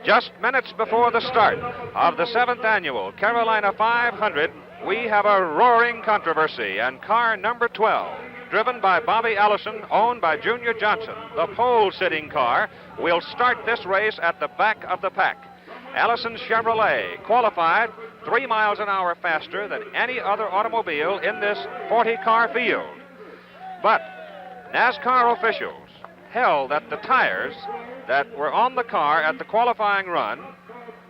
Just minutes before the start of the 7th annual Carolina 500, we have a roaring controversy, and car number 12, driven by Bobby Allison, owned by Junior Johnson, the pole-sitting car, will start this race at the back of the pack. Allison's Chevrolet qualified 3 miles an hour faster than any other automobile in this 40-car field. But NASCAR officials held that the tires that were on the car at the qualifying run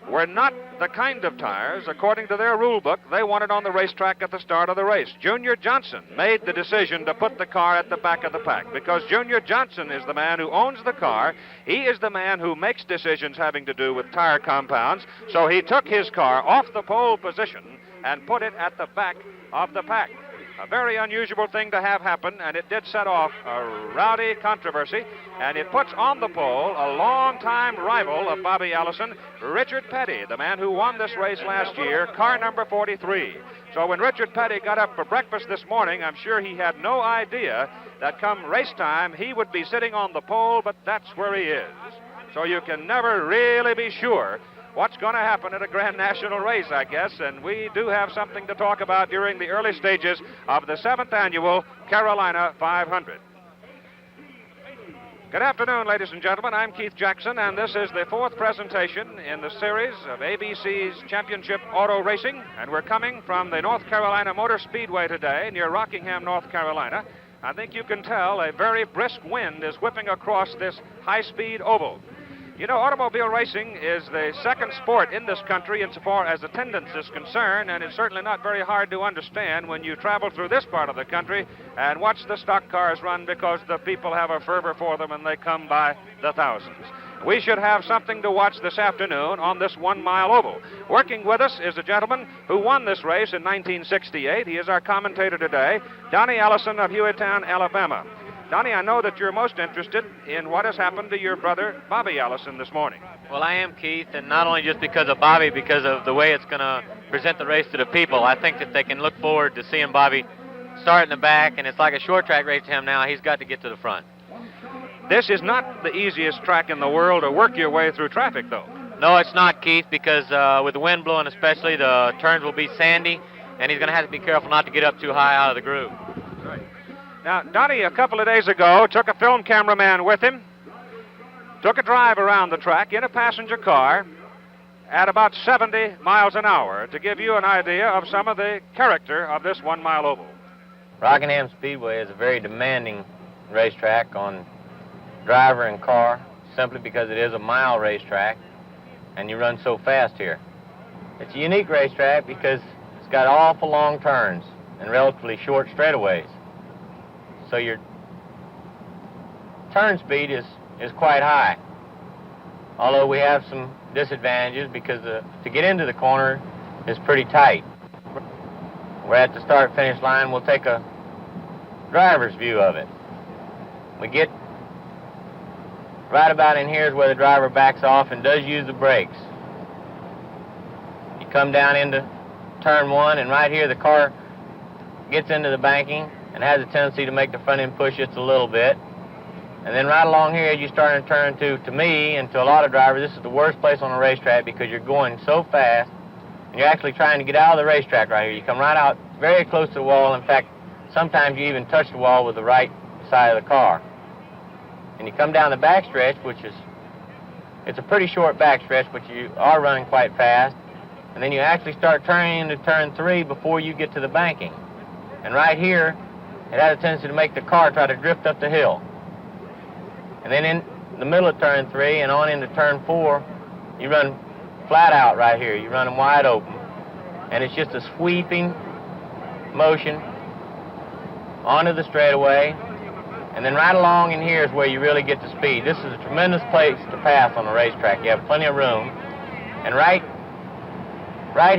were not the kind of tires, according to their rule book, they wanted on the racetrack at the start of the race. Junior Johnson made the decision to put the car at the back of the pack because Junior Johnson is the man who owns the car. He is the man who makes decisions having to do with tire compounds. So he took his car off the pole position and put it at the back of the pack. A very unusual thing to have happen, and it did set off a rowdy controversy, and it puts on the pole a longtime rival of Bobby Allison, Richard Petty, the man who won this race last year, car number 43. So when Richard Petty got up for breakfast this morning, I'm sure he had no idea that come race time he would be sitting on the pole, but that's where he is. So you can never really be sure what's going to happen at a Grand National race, I guess, and we do have something to talk about during the early stages of the 7th annual Carolina 500. Good afternoon, ladies and gentlemen. I'm Keith Jackson, and this is the 4th presentation in the series of ABC's Championship Auto Racing, and we're coming from the North Carolina Motor Speedway today near Rockingham, North Carolina. I think you can tell a very brisk wind is whipping across this high-speed oval. You know, automobile racing is the second sport in this country insofar as attendance is concerned, and it's certainly not very hard to understand when you travel through this part of the country and watch the stock cars run because the people have a fervor for them and they come by the thousands. We should have something to watch this afternoon on this 1-mile oval. Working with us is a gentleman who won this race in 1968. He is our commentator today, Donnie Allison of Hueytown, Alabama. Donnie, I know that you're most interested in what has happened to your brother, Bobby Allison, this morning. Well, I am, Keith, and not only just because of Bobby, because of the way it's going to present the race to the people. I think that they can look forward to seeing Bobby start in the back, and it's like a short track race to him now. He's got to get to the front. This is not the easiest track in the world to work your way through traffic, though. No, it's not, Keith, because with the wind blowing especially, the turns will be sandy, and he's going to have to be careful not to get up too high out of the groove. Right. Now, Donnie, a couple of days ago, took a film cameraman with him, took a drive around the track in a passenger car at about 70 miles an hour to give you an idea of some of the character of this 1-mile oval. Rockingham Speedway is a very demanding racetrack on driver and car, simply because it is a mile racetrack and you run so fast here. It's a unique racetrack because it's got awful long turns and relatively short straightaways. So your turn speed is quite high. Although we have some disadvantages because to get into the corner is pretty tight. We're at the start-finish line. We'll take a driver's view of it. We get right about in here is where the driver backs off and does use the brakes. You come down into turn 1, and right here the car gets into the banking and has a tendency to make the front end push just a little bit. And then right along here, as you start to turn to me and to a lot of drivers, this is the worst place on a racetrack because you're going so fast and you're actually trying to get out of the racetrack right here. You come right out very close to the wall. In fact, sometimes you even touch the wall with the right side of the car. And you come down the backstretch, it's a pretty short backstretch, but you are running quite fast. And then you actually start turning into turn 3 before you get to the banking. And right here, it has a tendency to make the car try to drift up the hill. And then in the middle of turn 3 and on into turn 4, you run flat out right here. You run them wide open. And it's just a sweeping motion onto the straightaway. And then right along in here is where you really get to speed. This is a tremendous place to pass on a racetrack. You have plenty of room. And right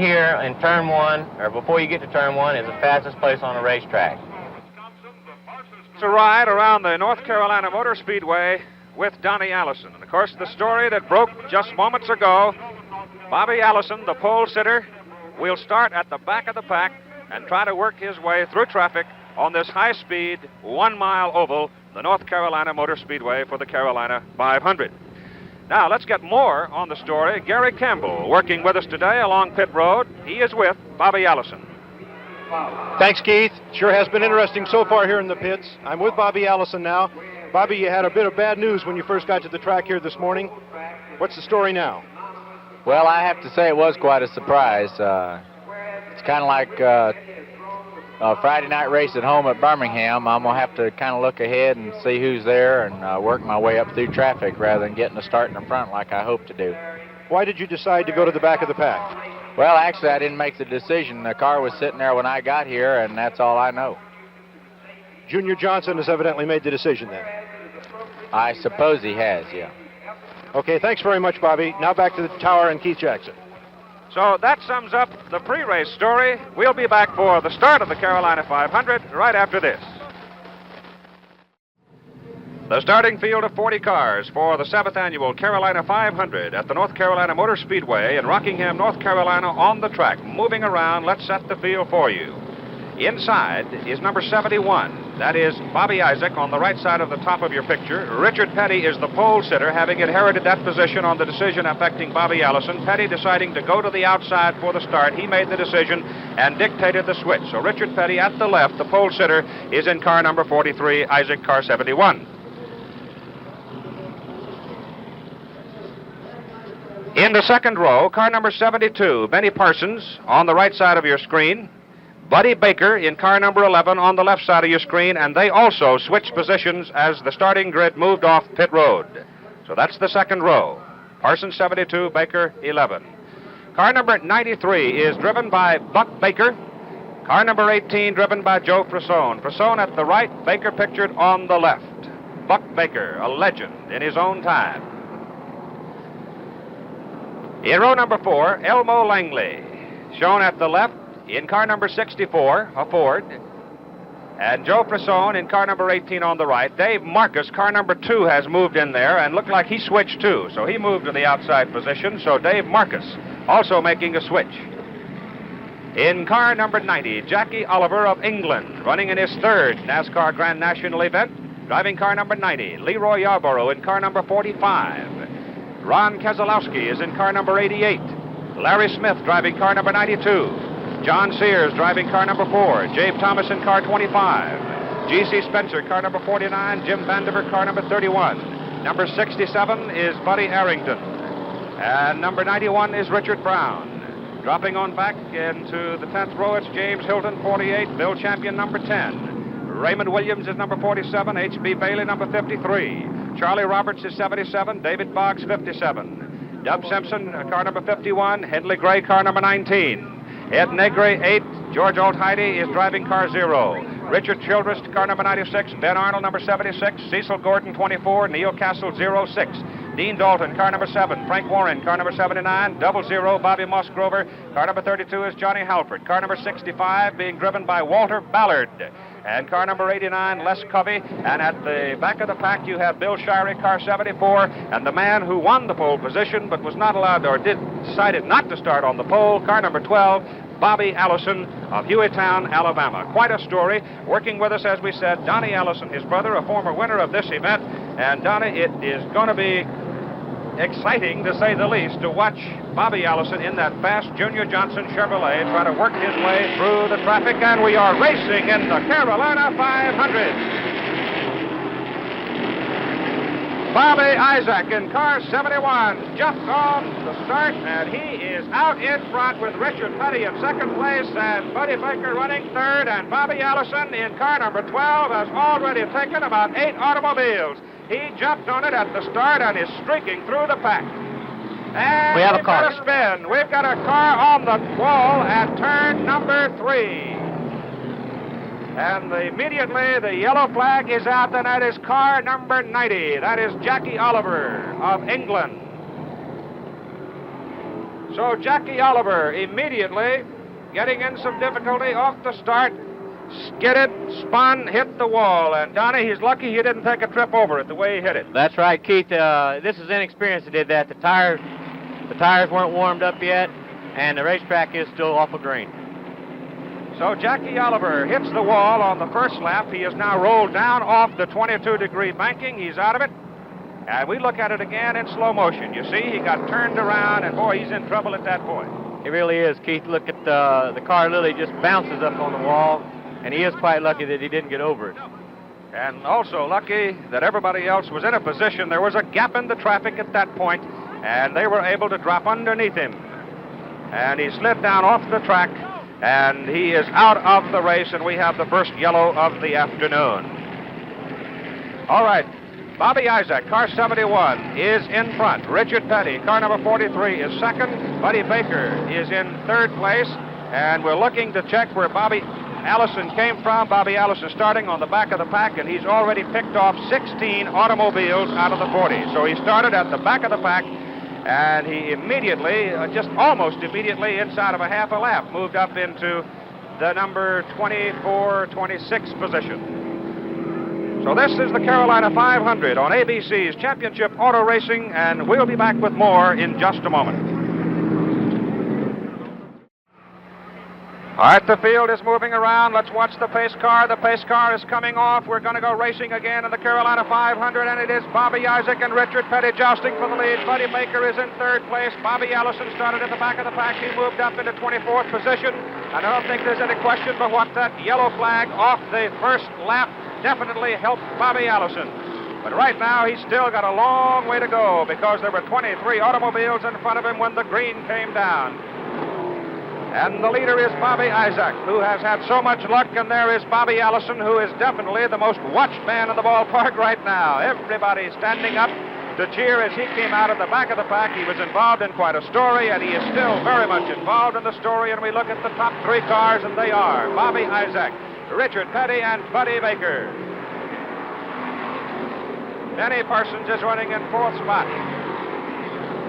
here in turn 1, or before you get to turn 1, is the fastest place on a racetrack. It's a ride around the North Carolina Motor Speedway with Donnie Allison. And of course, the story that broke just moments ago, Bobby Allison, the pole sitter, will start at the back of the pack and try to work his way through traffic on this high-speed 1-mile oval, the North Carolina Motor Speedway for the Carolina 500. Now, let's get more on the story. Gary Campbell working with us today along pit road. He is with Bobby Allison. Thanks, Keith. Sure has been interesting so far here in the pits. I'm with Bobby Allison now. Bobby, you had a bit of bad news when you first got to the track here this morning. What's the story now? Well, I have to say it was quite a surprise. It's kind of like a Friday night race at home at Birmingham. I'm going to have to kind of look ahead and see who's there and work my way up through traffic rather than getting a start in the front like I hope to do. Why did you decide to go to the back of the pack? Well, actually, I didn't make the decision. The car was sitting there when I got here, and that's all I know. Junior Johnson has evidently made the decision then. I suppose he has, yeah. Okay, thanks very much, Bobby. Now back to the tower and Keith Jackson. So that sums up the pre-race story. We'll be back for the start of the Carolina 500 right after this. The starting field of 40 cars for the 7th annual Carolina 500 at the North Carolina Motor Speedway in Rockingham, North Carolina on the track. Moving around, let's set the field for you. Inside is number 71. That is Bobby Isaac on the right side of the top of your picture. Richard Petty is the pole sitter, having inherited that position on the decision affecting Bobby Allison. Petty deciding to go to the outside for the start. He made the decision and dictated the switch. So Richard Petty at the left, the pole sitter, is in car number 43, Isaac car 71. In the second row, car number 72, Benny Parsons on the right side of your screen. Buddy Baker in car number 11 on the left side of your screen, and they also switched positions as the starting grid moved off pit road. So that's the second row. Parsons 72, Baker 11. Car number 93 is driven by Buck Baker. Car number 18 driven by Joe Frasone. Frasone at the right, Baker pictured on the left. Buck Baker, a legend in his own time. In row number 4, Elmo Langley, shown at the left in car number 64, a Ford. And Joe Frasone in car number 18 on the right. Dave Marcus, car number 2, has moved in there and looked like he switched too. So he moved to the outside position. So Dave Marcus also making a switch. In car number 90, Jackie Oliver of England, running in his third NASCAR Grand National event, driving car number 90. Leroy Yarborough in car number 45. Ron Keselowski is in car number 88. Larry Smith driving car number 92. John Sears driving car number 4. Jabe Thomas in car 25. G.C. Spencer, car number 49. Jim Vandiver, car number 31. Number 67 is Buddy Arrington. And number 91 is Richard Brown. Dropping on back into the 10th row, it's James Hilton, 48. Bill Champion, number 10. Raymond Williams is number 47. H.B. Bailey, number 53. Charlie Roberts is 77. David Boggs, 57. Dub Simpson, car number 51. Hedley Gray, car number 19. Ed Negre, 8. George Altheide is driving car 0. Richard Childress, car number 96. Ben Arnold, number 76. Cecil Gordon, 24. Neil Castle, 06. Dean Dalton, car number 7. Frank Warren, car number 79. 00, Bobby Musgrover. Car number 32 is Johnny Halford. Car number 65 being driven by Walter Ballard. And car number 89, Les Covey. And at the back of the pack, you have Bill Shirey, car 74. And the man who won the pole position but was not allowed or decided not to start on the pole, car number 12, Bobby Allison of Hueytown, Alabama. Quite a story. Working with us, as we said, Donnie Allison, his brother, a former winner of this event. And Donnie, it is going to be exciting, to say the least, to watch Bobby Allison in that fast Junior Johnson Chevrolet try to work his way through the traffic, and we are racing in the Carolina 500. Bobby Isaac in car 71 jumped on the start, and he is out in front with Richard Petty in second place and Buddy Baker running third, and Bobby Allison in car number 12 has already taken about 8 automobiles. He jumped on it at the start and is streaking through the pack. And we have we've got a spin. We've got a car on the wall at turn number 3. And immediately the yellow flag is out, and that is car number 90. That is Jackie Oliver of England. So Jackie Oliver immediately getting in some difficulty off the start, skidded, spun, hit the wall. And Donnie, he's lucky he didn't take a trip over it the way he hit it. That's right, Keith. This is inexperienced that did that. The tires weren't warmed up yet, and the racetrack is still awful green. So Jackie Oliver hits the wall on the first lap. He is now rolled down off the 22-degree banking. He's out of it. And we look at it again in slow motion. You see, he got turned around, and boy, he's in trouble at that point. He really is, Keith. Look at the car literally just bounces up on the wall, and he is quite lucky that he didn't get over it. And also lucky that everybody else was in a position. There was a gap in the traffic at that point, and they were able to drop underneath him. And he slid down off the track, and he is out of the race, and we have the first yellow of the afternoon. All right, Bobby Isaac, car 71, is in front. Richard Petty, car number 43, is second. Buddy Baker is in third place, and we're looking to check where Bobby Allison came from. Bobby Allison starting on the back of the pack, and he's already picked off 16 automobiles out of the 40. So he started at the back of the pack, and he immediately, just almost immediately, inside of a half a lap, moved up into the number 24-26 position. So this is the Carolina 500 on ABC's Championship Auto Racing, and we'll be back with more in just a moment. All right, the field is moving around. Let's watch the pace car. The pace car is coming off. We're going to go racing again in the Carolina 500, and it is Bobby Isaac and Richard Petty jousting for the lead. Buddy Baker is in third place. Bobby Allison started at the back of the pack. He moved up into 24th position, and I don't think there's any question but what that yellow flag off the first lap definitely helped Bobby Allison. But right now, he's still got a long way to go because there were 23 automobiles in front of him when the green came down. And the leader is Bobby Isaac, who has had so much luck, and there is Bobby Allison, who is definitely the most watched man in the ballpark right now. Everybody standing up to cheer as he came out of the back of the pack. He was involved in quite a story, and he is still very much involved in the story. And we look at the top three cars, and they are Bobby Isaac, Richard Petty, and Buddy Baker. Denny Parsons is running in fourth spot.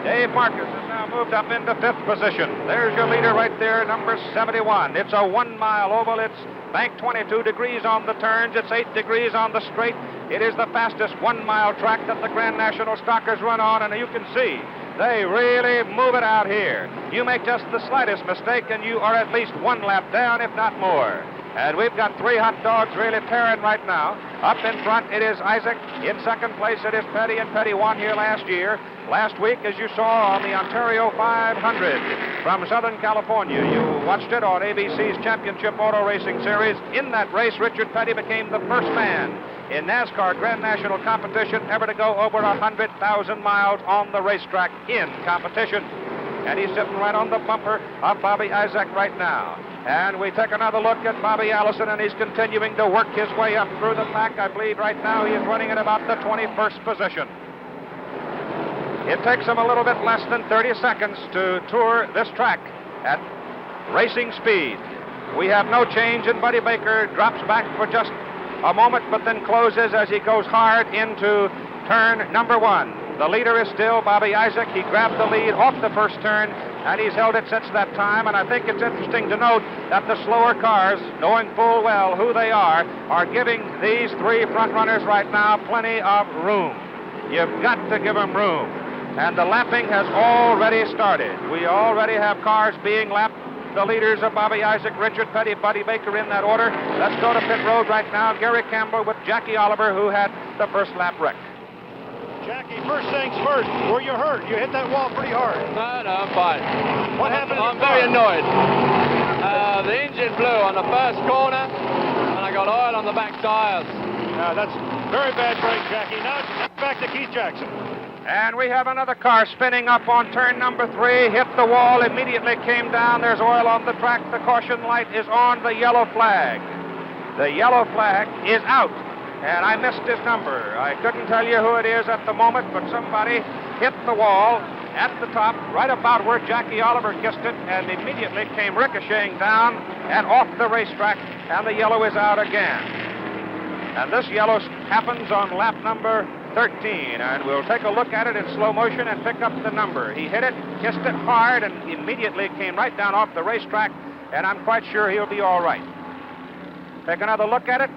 Dave Marcus has now moved up into fifth position. There's your leader right there, number 71. It's a 1 mile oval. It's banked 22 degrees on the turns. It's 8 degrees on the straight. It is the fastest 1 mile track that the Grand National Stockers run on, and you can see they really move it out here. You make just the slightest mistake, and you are at least one lap down, if not more. And we've got three hot dogs really pairing right now. Up in front, it is Isaac. In second place, it is Petty, and Petty won here last year. Last week, as you saw on the Ontario 500 from Southern California, you watched it on ABC's Championship Auto Racing Series. In that race, Richard Petty became the first man in NASCAR Grand National competition ever to go over 100,000 miles on the racetrack in competition. And he's sitting right on the bumper of Bobby Isaac right now. And we take another look at Bobby Allison, and he's continuing to work his way up through the pack. I believe right now he is running at about the 21st position. It takes him a little bit less than 30 seconds to tour this track at racing speed. We have no change, and Buddy Baker drops back for just a moment, but then closes as he goes hard into turn number one. The leader is still Bobby Isaac. He grabbed the lead off the first turn, and he's held it since that time. And I think it's interesting to note that the slower cars, knowing full well who they are giving these three front runners right now plenty of room. You've got to give them room. And the lapping has already started. We already have cars being lapped. The leaders are Bobby Isaac, Richard Petty, Buddy Baker in that order. Let's go to pit road right now. Gary Campbell with Jackie Oliver, who had the first lap wreck. Jackie, first things first, were you hurt? You hit that wall pretty hard. No, I'm fine. What happened? I'm very annoyed. The engine blew on the first corner, and I got oil on the back tires. That's very bad break, Jackie. Now it's back to Keith Jackson. And we have another car spinning up on turn number 3, hit the wall, immediately came down. There's oil on the track. The caution light is on, the yellow flag. The yellow flag is out. And I missed his number. I couldn't tell you who it is at the moment, but somebody hit the wall at the top, right about where Jackie Oliver kissed it, and immediately came ricocheting down and off the racetrack, and the yellow is out again. And this yellow happens on lap number 13, and we'll take a look at it in slow motion and pick up the number. He hit it, kissed it hard, and immediately came right down off the racetrack, and I'm quite sure he'll be all right. Take another look at it.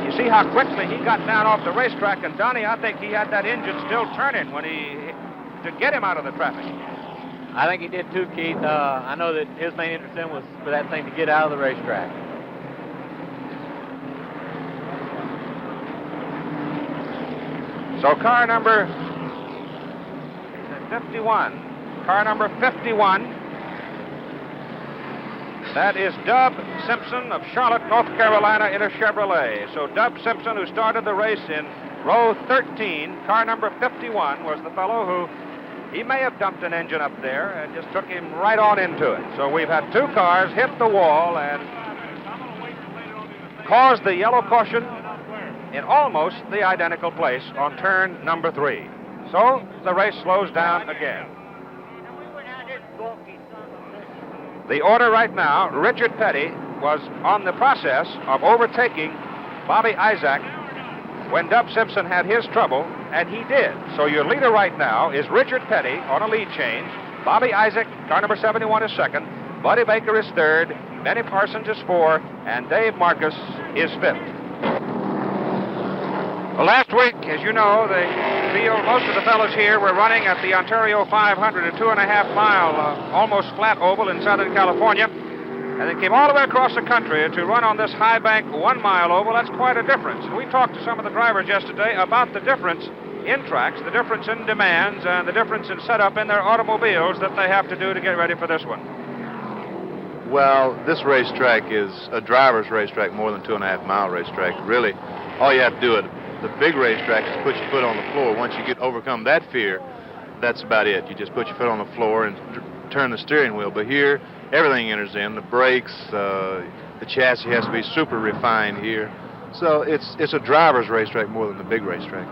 You see how quickly he got down off the racetrack, and Donnie, I think he had that engine still turning when to get him out of the traffic. I think he did too, Keith. I know that his main interest in was for that thing to get out of the racetrack. So car number 51. Car number 51. That is Dub Simpson of Charlotte, North Carolina in a Chevrolet. So Dub Simpson, who started the race in row 13, car number 51, was the fellow who, he may have dumped an engine up there and just took him right on into it. So we've had two cars hit the wall and caused the yellow caution in almost the identical place on turn number 3. So the race slows down again. The order right now, Richard Petty was on the process of overtaking Bobby Isaac when Dub Simpson had his trouble, and he did. So your leader right now is Richard Petty on a lead change. Bobby Isaac, car number 71, is second. Buddy Baker is third. Benny Parsons is 4. And Dave Marcus is 5th. Well, last week, as you know, the field, most of the fellows here were running at the Ontario 500, a 2.5-mile, almost flat oval in Southern California. And they came all the way across the country to run on this high bank 1-mile oval. That's quite a difference. And we talked to some of the drivers yesterday about the difference in tracks, the difference in demands, and the difference in setup in their automobiles that they have to do to get ready for this one. Well, this racetrack is a driver's racetrack more than 2.5-mile racetrack. Really, all you have to do at the big racetrack is put your foot on the floor. Once you overcome that fear, that's about it. You just put your foot on the floor and turn the steering wheel. But here, everything enters in. The brakes, the chassis has to be super refined here. So it's a driver's racetrack more than the big racetrack.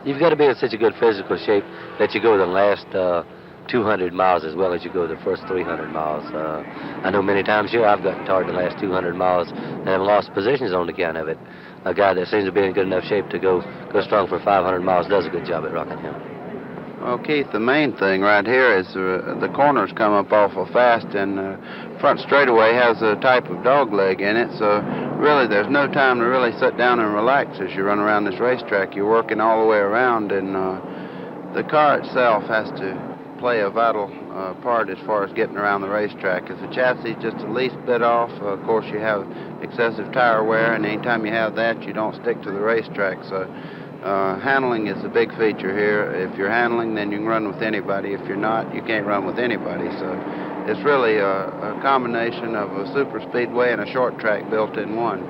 You've got to be in such a good physical shape that you go the last 200 miles as well as you go the first 300 miles. I know many times here I've gotten tired the last 200 miles and have lost positions on account of it. A guy that seems to be in good enough shape to go strong for 500 miles does a good job at Rockingham. Well, Keith, the main thing right here is the corners come up awful fast, and front straightaway has a type of dog leg in it, so really there's no time to really sit down and relax as you run around this racetrack. You're working all the way around, and the car itself has to play a vital part as far as getting around the racetrack. If the chassis is just the least bit off, of course you have excessive tire wear, and anytime you have that, you don't stick to the racetrack. So handling is a big feature here. If you're handling, then you can run with anybody. If you're not, you can't run with anybody. So it's really a combination of a super speedway and a short track built in one.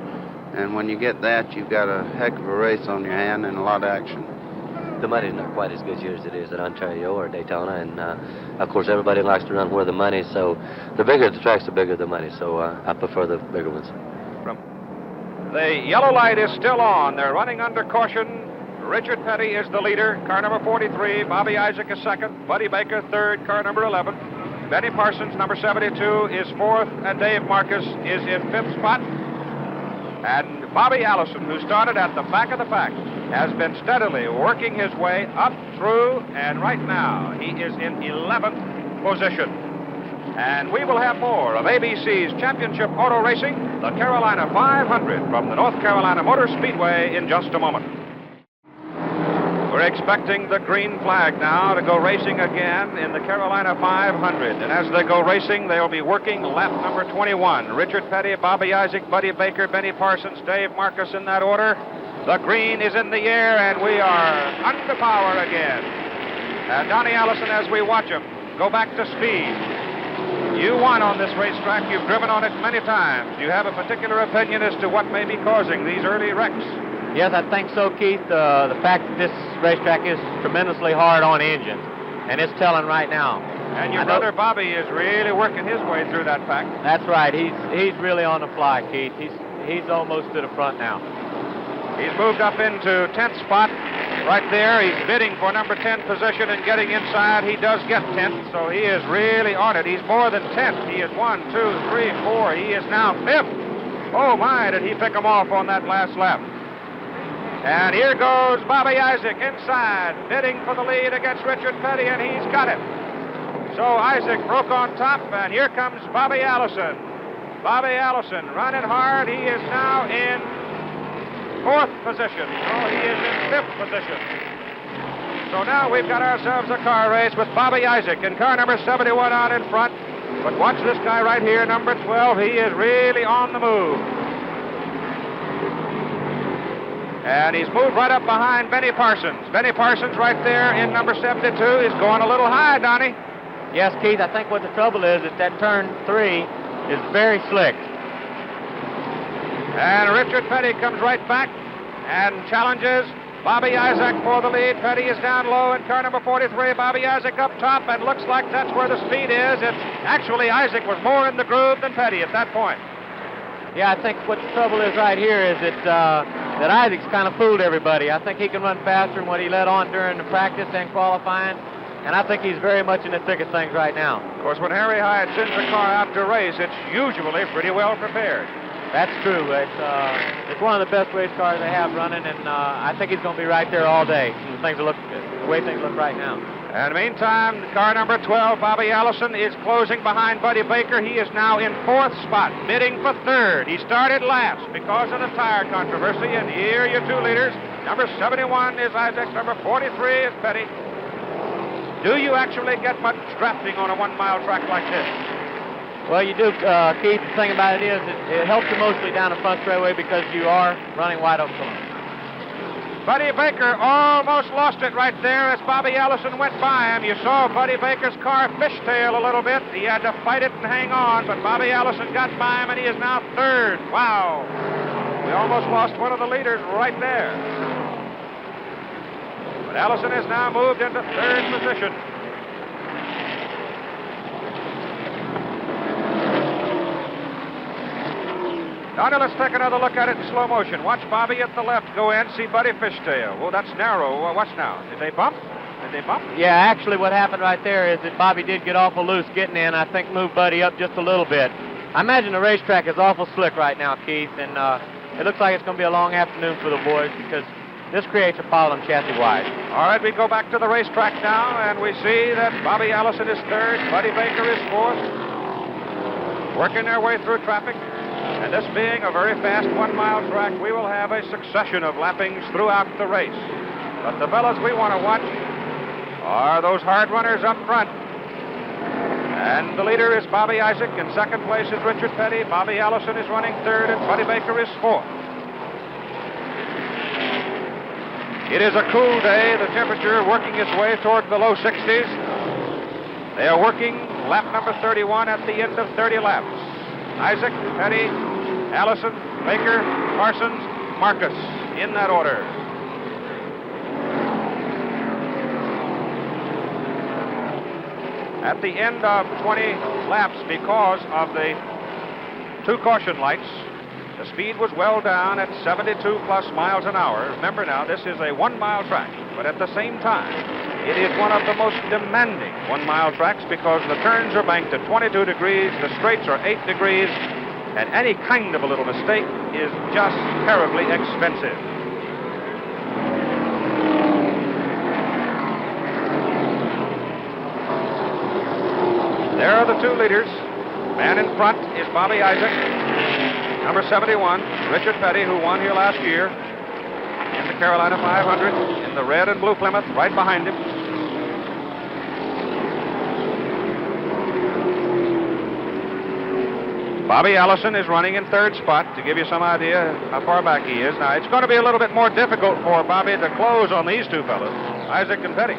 And when you get that, you've got a heck of a race on your hand and a lot of action. The money's not quite as good here as it is at Ontario or Daytona, and of course everybody likes to run where the money, so the bigger the tracks, the bigger the money, so I prefer the bigger ones. The yellow light is still on. They're running under caution. Richard Petty is the leader, car number 43. Bobby Isaac is second. Buddy Baker third, car number 11. Benny Parsons, number 72, is fourth, and Dave Marcus is in fifth spot. And Bobby Allison, who started at the back of the pack, has been steadily working his way up through, and right now he is in 11th position. And we will have more of ABC's Championship Auto Racing, the Carolina 500 from the North Carolina Motor Speedway in just a moment. We're expecting the green flag now to go racing again in the Carolina 500. And as they go racing, they'll be working lap number 21. Richard Petty, Bobby Isaac, Buddy Baker, Benny Parsons, Dave Marcus in that order. The green is in the air, and we are under power again. And Donnie Allison, as we watch him go back to speed. You won on this racetrack. You've driven on it many times. Do you have a particular opinion as to what may be causing these early wrecks? Yes, I think so, Keith. The fact that this racetrack is tremendously hard on engines, and it's telling right now. And your brother Bobby is really working his way through that pack. That's right. He's really on the fly, Keith. He's almost to the front now. He's moved up into 10th spot right there. He's bidding for number 10 position and getting inside. He does get 10th, so he is really on it. He's more than 10th. He is 1, 2, 3, 4. He is now 5th. Oh, my, did he pick him off on that last lap. And here goes Bobby Isaac inside, bidding for the lead against Richard Petty, and he's got it. So Isaac broke on top, and here comes Bobby Allison. Bobby Allison running hard. He is now in 4th position. So he is in 5th position. So now we've got ourselves a car race with Bobby Isaac and car number 71 out in front. But watch this guy right here, number 12. He is really on the move. And he's moved right up behind Benny Parsons. Benny Parsons right there in number 72 is going a little high, Donnie. Yes, Keith, I think what the trouble is that turn 3 is very slick. And Richard Petty comes right back and challenges Bobby Isaac for the lead. Petty is down low in car number 43. Bobby Isaac up top, and looks like that's where the speed is. It's actually Isaac was more in the groove than Petty at that point. Yeah, I think what the trouble is right here is that Isaac's kind of fooled everybody. I think he can run faster than what he let on during the practice and qualifying, and I think he's very much in the thick of things right now. Of course, when Harry Hyatt sends a car out to race, it's usually pretty well prepared. That's true. It's one of the best race cars they have running, and I think he's going to be right there all day. The way things look right now. And meantime, car number 12, Bobby Allison, is closing behind Buddy Baker. He is now in 4th spot, bidding for 3rd. He started last because of the tire controversy, and here are your 2 leaders. Number 71 is Isaac, number 43 is Petty. Do you actually get much drafting on a 1-mile track like this? Well, you do, Keith. The thing about it is it helps you mostly down the front straightaway because you are running wide open. Buddy Baker almost lost it right there as Bobby Allison went by him. You saw Buddy Baker's car fishtail a little bit. He had to fight it and hang on, but Bobby Allison got by him, and he is now 3rd. Wow. We almost lost one of the leaders right there. But Allison has now moved into 3rd position. Now let's take another look at it in slow motion. Watch Bobby at the left go in, see Buddy fishtail. Oh, that's narrow. Watch now. Did they bump? Yeah, actually what happened right there is that Bobby did get awful loose getting in. I think moved Buddy up just a little bit. I imagine the racetrack is awful slick right now, Keith, and it looks like it's going to be a long afternoon for the boys because this creates a problem chassis-wide. All right, we go back to the racetrack now, and we see that Bobby Allison is 3rd, Buddy Baker is 4th, working their way through traffic. And this being a very fast 1-mile track, we will have a succession of lappings throughout the race. But the fellows we want to watch are those hard runners up front. And the leader is Bobby Isaac. In 2nd place is Richard Petty. Bobby Allison is running 3rd, and Buddy Baker is 4th. It is a cool day. The temperature working its way toward the low 60s. They are working lap number 31 at the end of 30 laps. Isaac, Petty, Allison, Baker, Parsons, Marcus, in that order. At the end of 20 laps, because of the 2 caution lights, the speed was well down at 72+ miles an hour. Remember now, this is a 1-mile track, but at the same time, it is one of the most demanding 1-mile tracks because the turns are banked at 22 degrees, the straights are 8 degrees, and any kind of a little mistake is just terribly expensive. There are the 2 leaders. Man in front is Bobby Isaac. Number 71, Richard Petty, who won here last year in the Carolina 500 in the red and blue Plymouth, right behind him. Bobby Allison is running in 3rd spot, to give you some idea how far back he is. Now, it's going to be a little bit more difficult for Bobby to close on these 2 fellows, Isaac and Petty.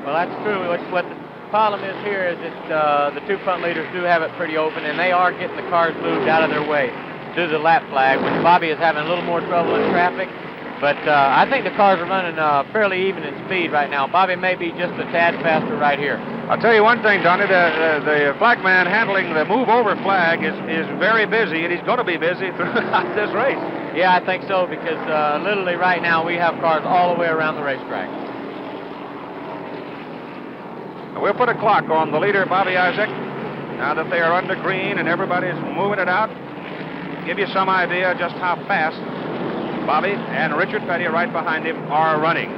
Well, that's true. What the problem is here is that the 2 front leaders do have it pretty open, and they are getting the cars moved out of their way due to the lap flag, which Bobby is having a little more trouble in traffic. But I think the cars are running fairly even in speed right now. Bobby may be just a tad faster right here. I'll tell you one thing, Donnie, the flag man handling the move over flag is very busy, and he's going to be busy throughout this race. Yeah, I think so, because literally right now we have cars all the way around the racetrack. We'll put a clock on the leader, Bobby Isaac, now that they are under green and everybody's moving it out. Give you some idea just how fast Bobby and Richard Petty right behind him are running.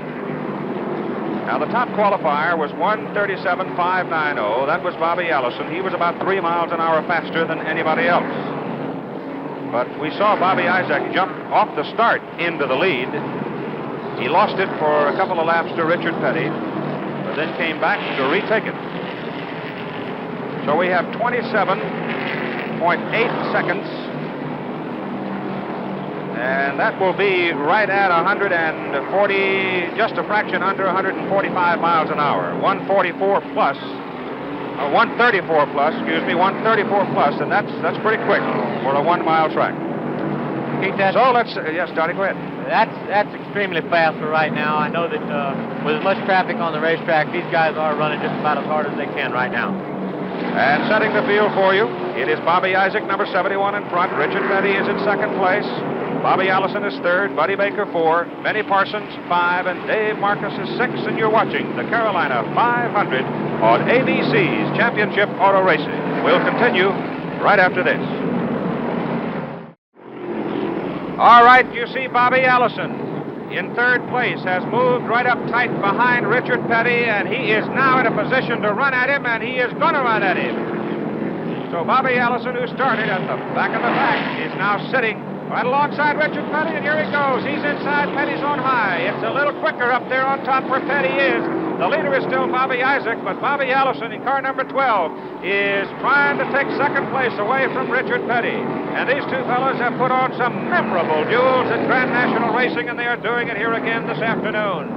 Now, the top qualifier was 1:37.590. That was Bobby Allison. He was about 3 miles an hour faster than anybody else. But we saw Bobby Isaac jump off the start into the lead. He lost it for a couple of laps to Richard Petty, but then came back to retake it. So we have 27.8 seconds. And that will be right at 140, just a fraction under 145 miles an hour. 144 plus, 134 plus, 134 plus, and that's pretty quick for a 1 mile track. So let's, yes, Donnie, go ahead. That's extremely fast for right now. I know that with as much traffic on the racetrack, these guys are running just about as hard as they can right now. And setting the field for you, it is Bobby Isaac, number 71 in front. Richard Petty is in second place. Bobby Allison is third. Buddy Baker 4. Benny Parsons 5. And Dave Marcus is 6. And you're watching the Carolina 500 on ABC's Championship Auto Racing. We'll continue right after this. All right, you see Bobby Allison in third place has moved right up tight behind Richard Petty, and he is now in a position to run at him, and he is going to run at him. So Bobby Allison, who started at the back of the pack, is now sitting right alongside Richard Petty, and here he goes. He's inside Petty's on high. It's a little quicker up there on top where Petty is. The leader is still Bobby Isaac, but Bobby Allison in car number 12 is trying to take second place away from Richard Petty. And these two fellows have put on some memorable duels at Grand National Racing, and they are doing it here again this afternoon.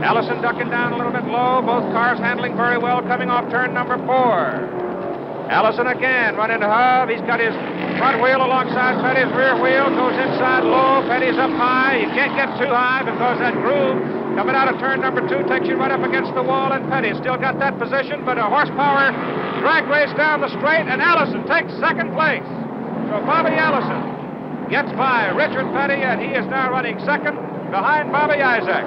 Allison ducking down a little bit low, both cars handling very well, coming off turn number 4. Allison again running to hub. He's got his front wheel alongside Petty's rear wheel, goes inside low. Petty's up high. You can't get too high because that groove coming out of turn number 2 takes you right up against the wall, and Petty's still got that position, but a horsepower drag race down the straight, and Allison takes second place. So Bobby Allison gets by Richard Petty, and he is now running second behind Bobby Isaac.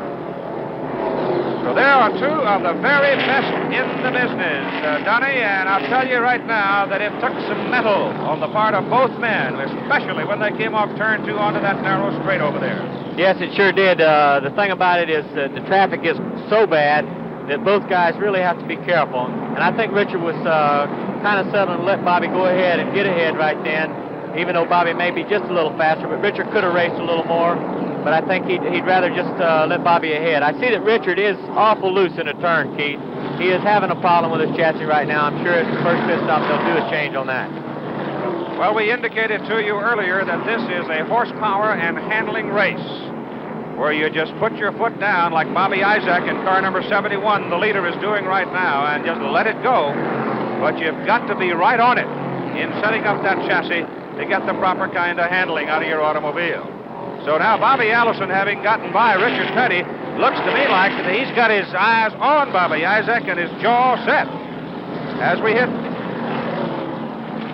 So there are two of the very best in the business, Donnie, and I'll tell you right now that it took some mettle on the part of both men, especially when they came off turn 2 onto that narrow straight over there. Yes, it sure did. The thing about it is that the traffic is so bad that both guys really have to be careful. And I think Richard was kind of settling to let Bobby go ahead and get ahead right then, even though Bobby may be just a little faster, but Richard could have raced a little more. But I think he'd rather just let Bobby ahead. I see that Richard is awful loose in a turn, Keith. He is having a problem with his chassis right now. I'm sure at the first pit stop they'll do a change on that. Well, we indicated to you earlier that this is a horsepower and handling race where you just put your foot down like Bobby Isaac in car number 71, the leader, is doing right now, and just let it go. But you've got to be right on it in setting up that chassis to get the proper kind of handling out of your automobile. So now Bobby Allison, having gotten by Richard Petty, looks to me like that he's got his eyes on Bobby Isaac and his jaw set. As we hit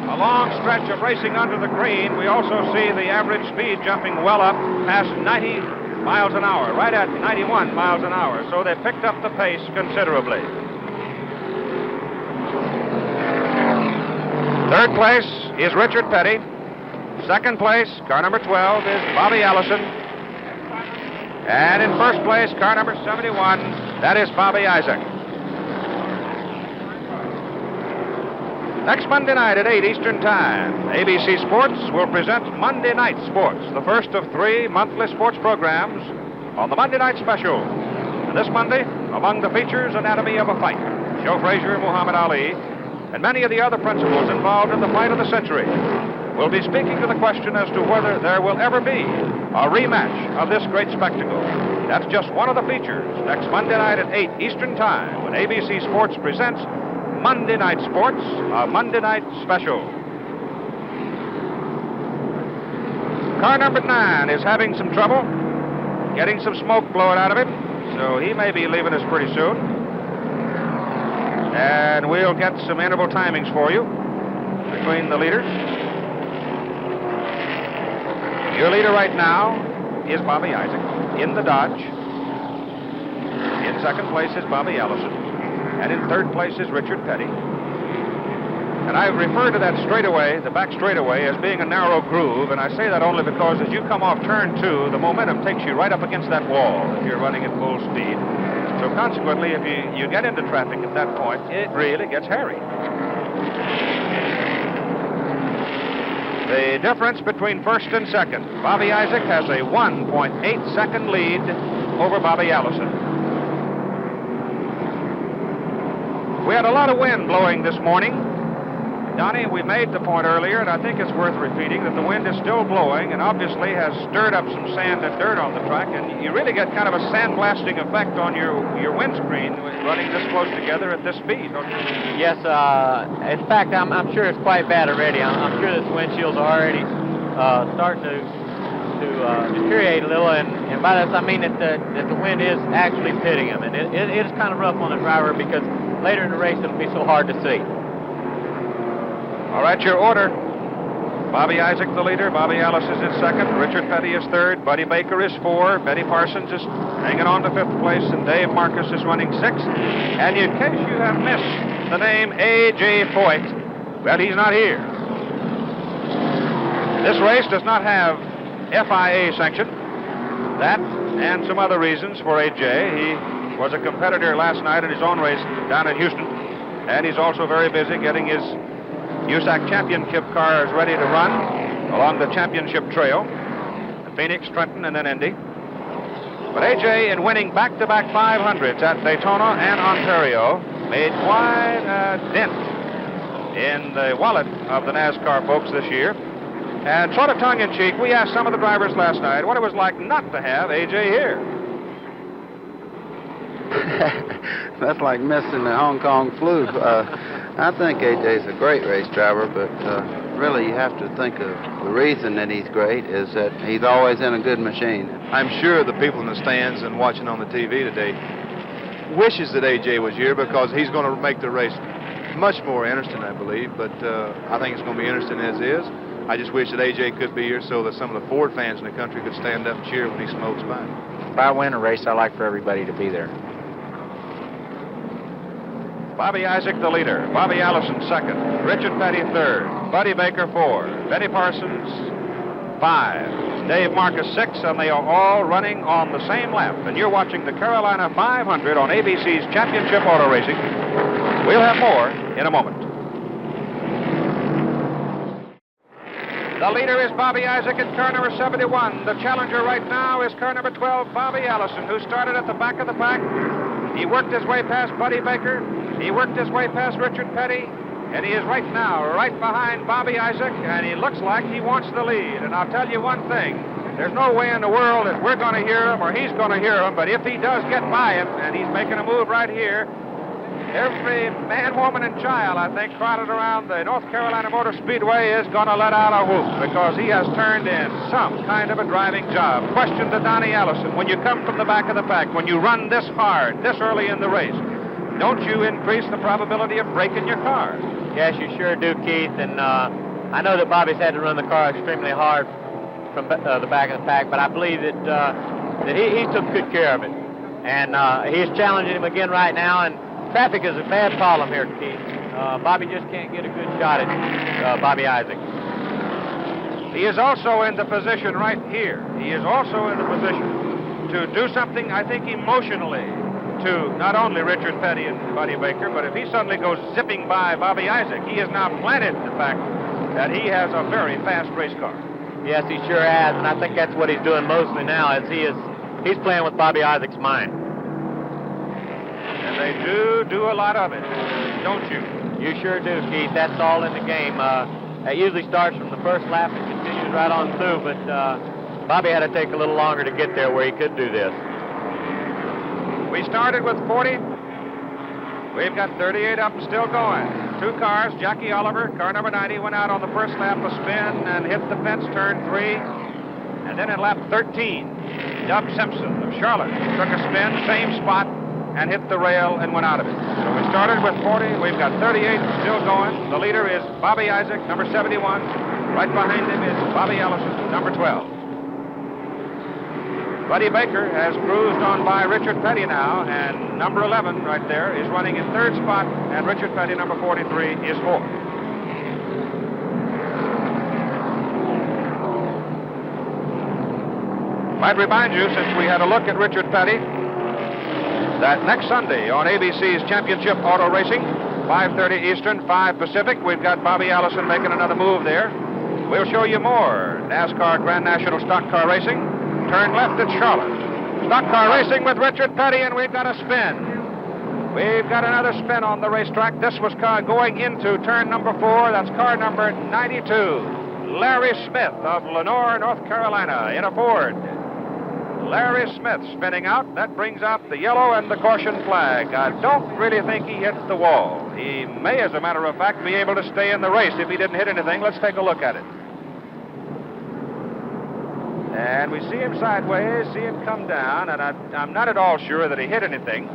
a long stretch of racing under the green, we also see the average speed jumping well up past 90 miles an hour, right at 91 miles an hour. So they picked up the pace considerably. Third place is Richard Petty. Second place, car number 12, is Bobby Allison. And in first place, car number 71, that is Bobby Isaac. Next Monday night at 8 Eastern Time, ABC Sports will present Monday Night Sports, the first of 3 monthly sports programs on the Monday Night Special. And this Monday, among the features, Anatomy of a Fight, Joe Frazier, Muhammad Ali, and many of the other principals involved in the fight of the century. We'll be speaking to the question as to whether there will ever be a rematch of this great spectacle. That's just one of the features next Monday night at 8 Eastern Time when ABC Sports presents Monday Night Sports, a Monday Night Special. Car number 9 is having some trouble getting some smoke blowing out of it, so he may be leaving us pretty soon. And we'll get some interval timings for you between the leaders. Your leader right now is Bobby Isaac in the Dodge. In second place is Bobby Allison. And in third place is Richard Petty. And I refer to that straightaway, the back straightaway, as being a narrow groove, and I say that only because as you come off turn 2, the momentum takes you right up against that wall if you're running at full speed. So consequently, if you get into traffic at that point, it really gets hairy. The difference between first and second, Bobby Isaac has a 1.8-second lead over Bobby Allison. We had a lot of wind blowing this morning, Donnie, we made the point earlier, and I think it's worth repeating, that the wind is still blowing and obviously has stirred up some sand and dirt on the track, and you really get kind of a sandblasting effect on your windscreen running this close together at this speed, don't you? Yes, in fact, I'm sure it's quite bad already. I'm sure this windshield's already starting to deteriorate a little, and by this I mean that the wind is actually pitting him, and it is kind of rough on the driver because later in the race it'll be so hard to see. All right, your order. Bobby Isaac, the leader. Bobby Ellis is in second. Richard Petty is third. Buddy Baker is 4. Betty Parsons is hanging on to 5th place, and Dave Marcus is running 6th. And in case you have missed the name A.J. Foyt, well, he's not here. This race does not have FIA sanction. That and some other reasons for A.J. He was a competitor last night in his own race down in Houston, and he's also very busy getting his USAC championship cars ready to run along the championship trail, Phoenix, Trenton, and then Indy. But A.J., in winning back-to-back 500s at Daytona and Ontario, made quite a dent in the wallet of the NASCAR folks this year. And sort of tongue-in-cheek, we asked some of the drivers last night what it was like not to have A.J. here. That's like missing the Hong Kong flu. I think AJ's a great race driver, but really you have to think of the reason that he's great is that he's always in a good machine. I'm sure the people in the stands and watching on the TV today wishes that AJ was here because he's going to make the race much more interesting, I believe, but I think it's going to be interesting as is. I just wish that AJ could be here so that some of the Ford fans in the country could stand up and cheer when he smokes by. If I win a race, I like for everybody to be there. Bobby Isaac, the leader. Bobby Allison, second. Richard Petty, third. Buddy Baker, 4. Betty Parsons, 5. Dave Marcus, 6. And they are all running on the same lap. And you're watching the Carolina 500 on ABC's Championship Auto Racing. We'll have more in a moment. The leader is Bobby Isaac in car number 71. The challenger right now is car number 12, Bobby Allison, who started at the back of the pack. He worked his way past Buddy Baker. He worked his way past Richard Petty, and he is right now right behind Bobby Isaac, and he looks like he wants the lead. And I'll tell you one thing, there's no way in the world that we're going to hear him or he's going to hear him, but if he does get by him, and he's making a move right here, every man, woman, and child, I think, crowded around the North Carolina Motor Speedway is going to let out a whoop because he has turned in some kind of a driving job. Question to Donnie Allison, when you come from the back of the pack, when you run this hard, this early in the race, don't you increase the probability of breaking your car? Yes, you sure do, Keith. And I know that Bobby's had to run the car extremely hard from the back of the pack, but I believe that he took good care of it. And he's challenging him again right now, and traffic is a bad problem here, Keith. Bobby just can't get a good shot at Bobby Isaac. He is also in the position right here. He is also in the position to do something, I think, emotionally to not only Richard Petty and Buddy Baker, but if he suddenly goes zipping by Bobby Isaac, he has now planted the fact that he has a very fast race car. Yes, he sure has, and I think that's what he's doing mostly now, as he's playing with Bobby Isaac's mind. And they do a lot of it, don't you? You sure do, Keith. That's all in the game. That usually starts from the first lap and continues right on through, but Bobby had to take a little longer to get there where he could do this. We started with 40. We've got 38 up and still going. 2 cars. Jackie Oliver, car number 90, went out on the first lap, a spin, and hit the fence, turn 3. And then in lap 13, Dub Simpson of Charlotte took a spin, same spot, and hit the rail and went out of it. So we started with 40. We've got 38 still going. The leader is Bobby Isaac, number 71. Right behind him is Bobby Allison, number 12. Buddy Baker has cruised on by Richard Petty now, and number 11 right there is running in 3rd spot, and Richard Petty, number 43, is 4th. Might remind you, since we had a look at Richard Petty, that next Sunday on ABC's Championship Auto Racing, 5:30 Eastern, 5 Pacific, we've got Bobby Allison making another move there. We'll show you more NASCAR Grand National Stock Car Racing. Turn left at Charlotte. Stock car racing with Richard Petty, and we've got a spin. We've got another spin on the racetrack. This was car going into turn number 4. That's car number 92. Larry Smith of Lenore, North Carolina, in a Ford. Larry Smith spinning out. That brings out the yellow and the caution flag. I don't really think he hits the wall. He may, as a matter of fact, be able to stay in the race if he didn't hit anything. Let's take a look at it. And we see him sideways, see him come down, and I'm not at all sure that he hit anything.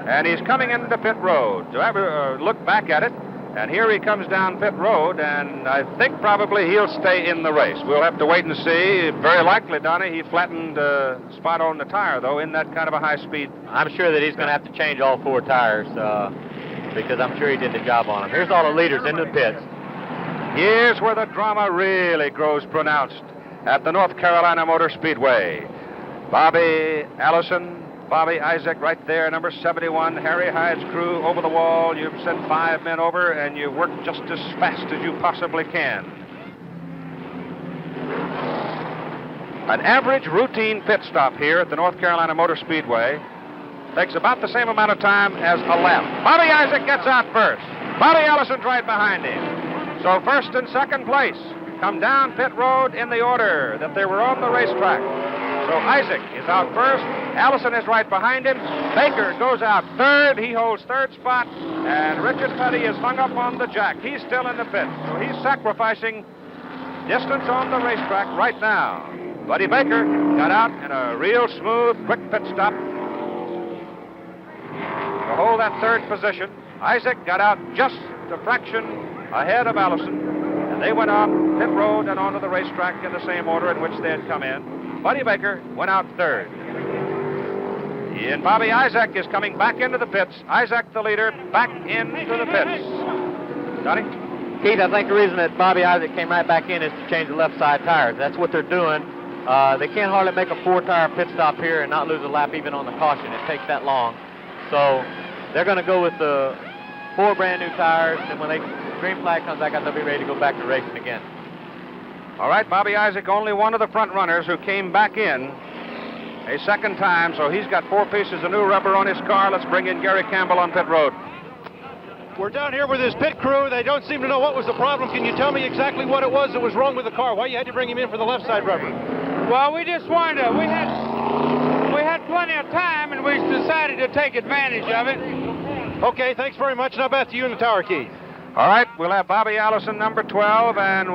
And he's coming into pit road. So I look back at it, and here he comes down pit road, and I think probably he'll stay in the race. We'll have to wait and see. Very likely, Donnie, he flattened a spot on the tire, though, in that kind of a high speed. I'm sure that he's going to have to change all 4 tires because I'm sure he did the job on them. Here's all the leaders into the pits. Here's where the drama really grows pronounced at the North Carolina Motor Speedway. Bobby Allison, Bobby Isaac right there, number 71, Harry Hyde's crew over the wall. You've sent 5 men over, and you work just as fast as you possibly can. An average routine pit stop here at the North Carolina Motor Speedway takes about the same amount of time as a lap. Bobby Isaac gets out first. Bobby Allison's right behind him. So first and second place come down pit road in the order that they were on the racetrack. So Isaac is out first. Allison is right behind him. Baker goes out third. He holds third spot. And Richard Petty is hung up on the jack. He's still in the pit. So he's sacrificing distance on the racetrack right now. Buddy Baker got out in a real smooth, quick pit stop to hold that third position. Isaac got out just a fraction ahead of Allison. And they went on pit road and onto the racetrack in the same order in which they had come in. Buddy Baker went out third. And Bobby Isaac is coming back into the pits. Isaac, the leader, back into the pits. Johnny? Keith, I think the reason that Bobby Isaac came right back in is to change the left side tires. That's what they're doing. They can't hardly make a 4-tire pit stop here and not lose a lap even on the caution. It takes that long. So they're going to go with the 4 brand new tires, and when the green flag comes back out, they'll be ready to go back to racing again. All right, Bobby Isaac, only one of the front runners who came back in a second time, so he's got 4 pieces of new rubber on his car. Let's bring in Gary Campbell on pit road. We're down here with his pit crew. They don't seem to know what was the problem. Can you tell me exactly what it was that was wrong with the car? Why you had to bring him in for the left side rubber? Well, we just wanted to, we had plenty of time, and we decided to take advantage of it. Okay, thanks very much. Now back to you in the tower, Keith. All right, we'll have Bobby Allison, number 12, and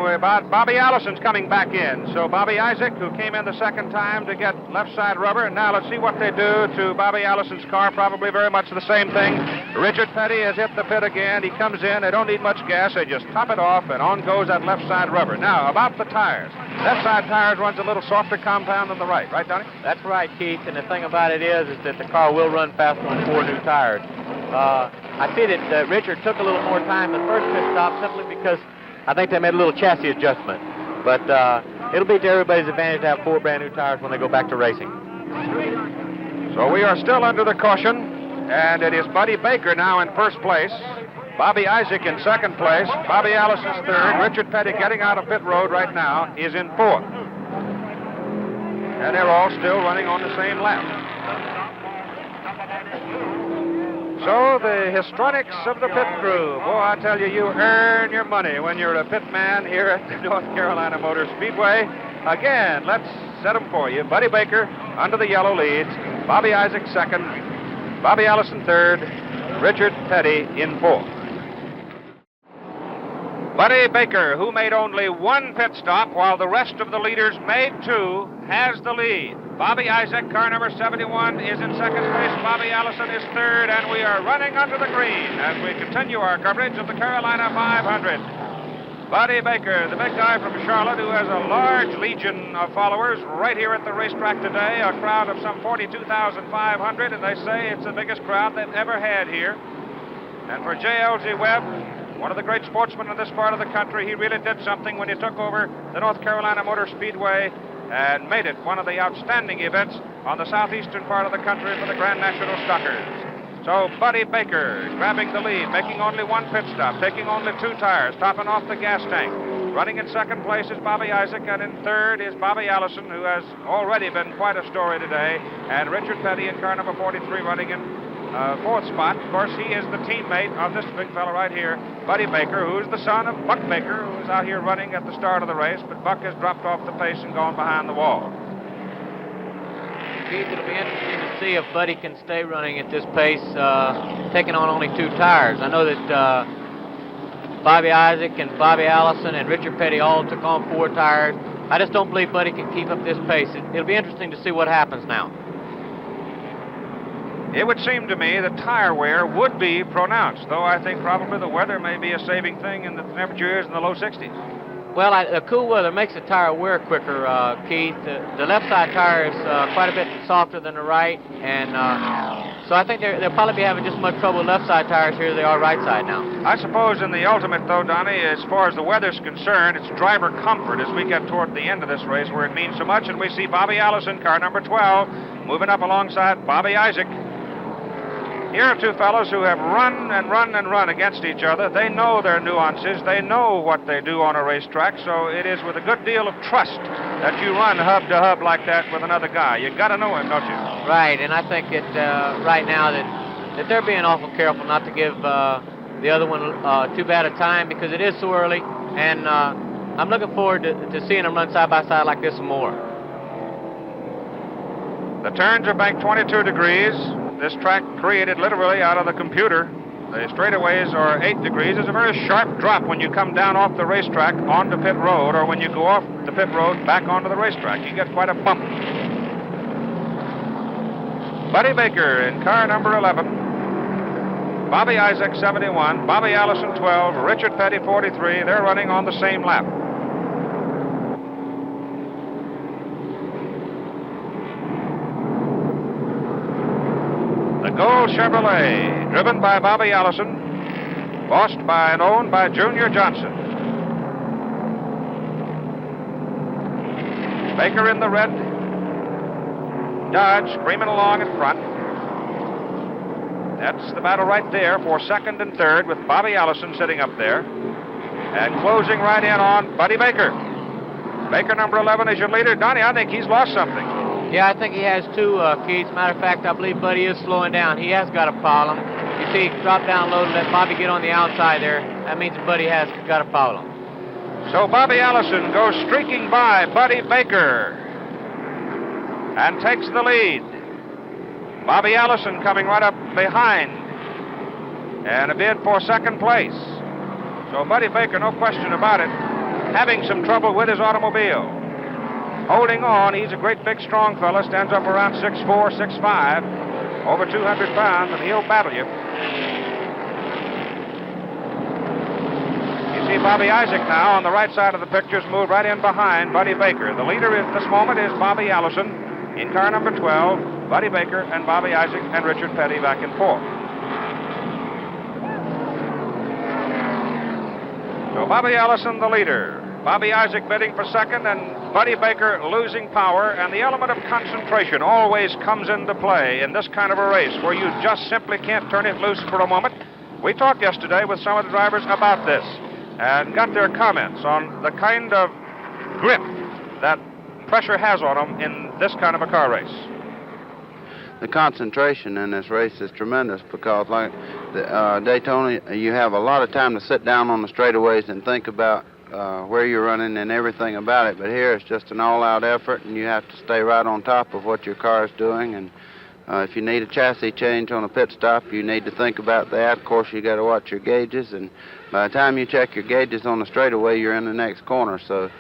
Bobby Allison's coming back in. So Bobby Isaac, who came in the second time to get left side rubber, and now let's see what they do to Bobby Allison's car. Probably very much the same thing. Richard Petty has hit the pit again. He comes in. They don't need much gas. They just top it off, and on goes that left side rubber. Now, about the tires. Left side tires runs a little softer compound than the right. Right, Donnie? That's right, Keith, and the thing about it is that the car will run faster on 4 new tires. I see that Richard took a little more time the first pit stop simply because I think they made a little chassis adjustment. But it'll be to everybody's advantage to have 4 brand new tires when they go back to racing. So we are still under the caution, and it is Buddy Baker now in first place. Bobby Isaac in second place. Bobby Allison's third. Richard Petty getting out of pit road right now is in fourth. And they're all still running on the same lap. So the histrionics of the pit crew. Boy, I tell you, you earn your money when you're a pit man here at the North Carolina Motor Speedway. Again, let's set them for you. Buddy Baker under the yellow leads. Bobby Isaac second. Bobby Allison third. Richard Petty in fourth. Buddy Baker, who made only 1 pit stop while the rest of the leaders made 2, has the lead. Bobby Isaac, car number 71, is in second place. Bobby Allison is third, and we are running under the green as we continue our coverage of the Carolina 500. Buddy Baker, the big guy from Charlotte, who has a large legion of followers right here at the racetrack today, a crowd of some 42,500, and they say it's the biggest crowd they've ever had here. And for J.L.G. Webb, one of the great sportsmen in this part of the country, he really did something when he took over the North Carolina Motor Speedway and made it one of the outstanding events on the southeastern part of the country for the Grand National Stockers. So Buddy Baker grabbing the lead, making only 1 pit stop, taking only 2 tires, topping off the gas tank. Running in second place is Bobby Isaac, and in third is Bobby Allison, who has already been quite a story today, and Richard Petty in car number 43 running in fourth spot. Of course, he is the teammate of this big fella right here, Buddy Baker, who's the son of Buck Baker, who was out here running at the start of the race, but Buck has dropped off the pace and gone behind the wall. Keith, it'll be interesting to see if Buddy can stay running at this pace, taking on only 2 tires. I know that Bobby Isaac and Bobby Allison and Richard Petty all took on 4 tires. I just don't believe Buddy can keep up this pace. It'll be interesting to see what happens now. It would seem to me that tire wear would be pronounced, though I think probably the weather may be a saving thing and the temperature is in the low 60s. Well, the cool weather makes the tire wear quicker, Keith. The left side tire is quite a bit softer than the right, and so I think they'll probably be having just as much trouble with left side tires here as they are right side now. I suppose in the ultimate, though, Donnie, as far as the weather's concerned, it's driver comfort as we get toward the end of this race where it means so much, and we see Bobby Allison, car number 12, moving up alongside Bobby Isaac. Here are 2 fellows who have run and run and run against each other. They know their nuances. They know what they do on a racetrack, so it is with a good deal of trust that you run hub to hub like that with another guy. You got to know him, don't you? Right, and I think that right now that they're being awful careful not to give the other one too bad a time because it is so early, and I'm looking forward to seeing them run side by side like this some more. The turns are banked 22 degrees. This track created literally out of the computer. The straightaways are 8 degrees. There's a very sharp drop when you come down off the racetrack onto pit road, or when you go off the pit road back onto the racetrack. You get quite a bump. Buddy Baker in car number 11. Bobby Isaac, 71. Bobby Allison, 12. Richard Petty, 43. They're running on the same lap. The Gold Chevrolet, driven by Bobby Allison, bossed by and owned by Junior Johnson. Baker in the red Dodge, screaming along in front. That's the battle right there for second and third, with Bobby Allison sitting up there. And closing right in on Buddy Baker. Baker, number 11, is your leader. Donnie, I think he's lost something. Yeah, I think he has too, Keith. Matter of fact, I believe Buddy is slowing down. He has got a problem. You see, drop down low to let Bobby get on the outside there. That means Buddy has got a problem. So Bobby Allison goes streaking by Buddy Baker and takes the lead. Bobby Allison coming right up behind and a bid for second place. So Buddy Baker, no question about it, having some trouble with his automobile. Holding on, he's a great big strong fella, stands up around 6'4", 6'5", over 200 pounds, and he'll battle you. You see Bobby Isaac now on the right side of the pictures move right in behind Buddy Baker. The leader at this moment is Bobby Allison in car number 12, Buddy Baker and Bobby Isaac and Richard Petty back and forth. So Bobby Allison the leader. Bobby Isaac bidding for second, and Buddy Baker losing power, and the element of concentration always comes into play in this kind of a race where you just simply can't turn it loose for a moment. We talked yesterday with some of the drivers about this and got their comments on the kind of grip that pressure has on them in this kind of a car race. The concentration in this race is tremendous because, like the Daytona, you have a lot of time to sit down on the straightaways and think about where you're running and everything about it. But here it's just an all-out effort, and you have to stay right on top of what your car is doing. And if you need a chassis change on a pit stop, you need to think about that. Of course, you got to watch your gauges, and by the time you check your gauges on the straightaway, you're in the next corner. So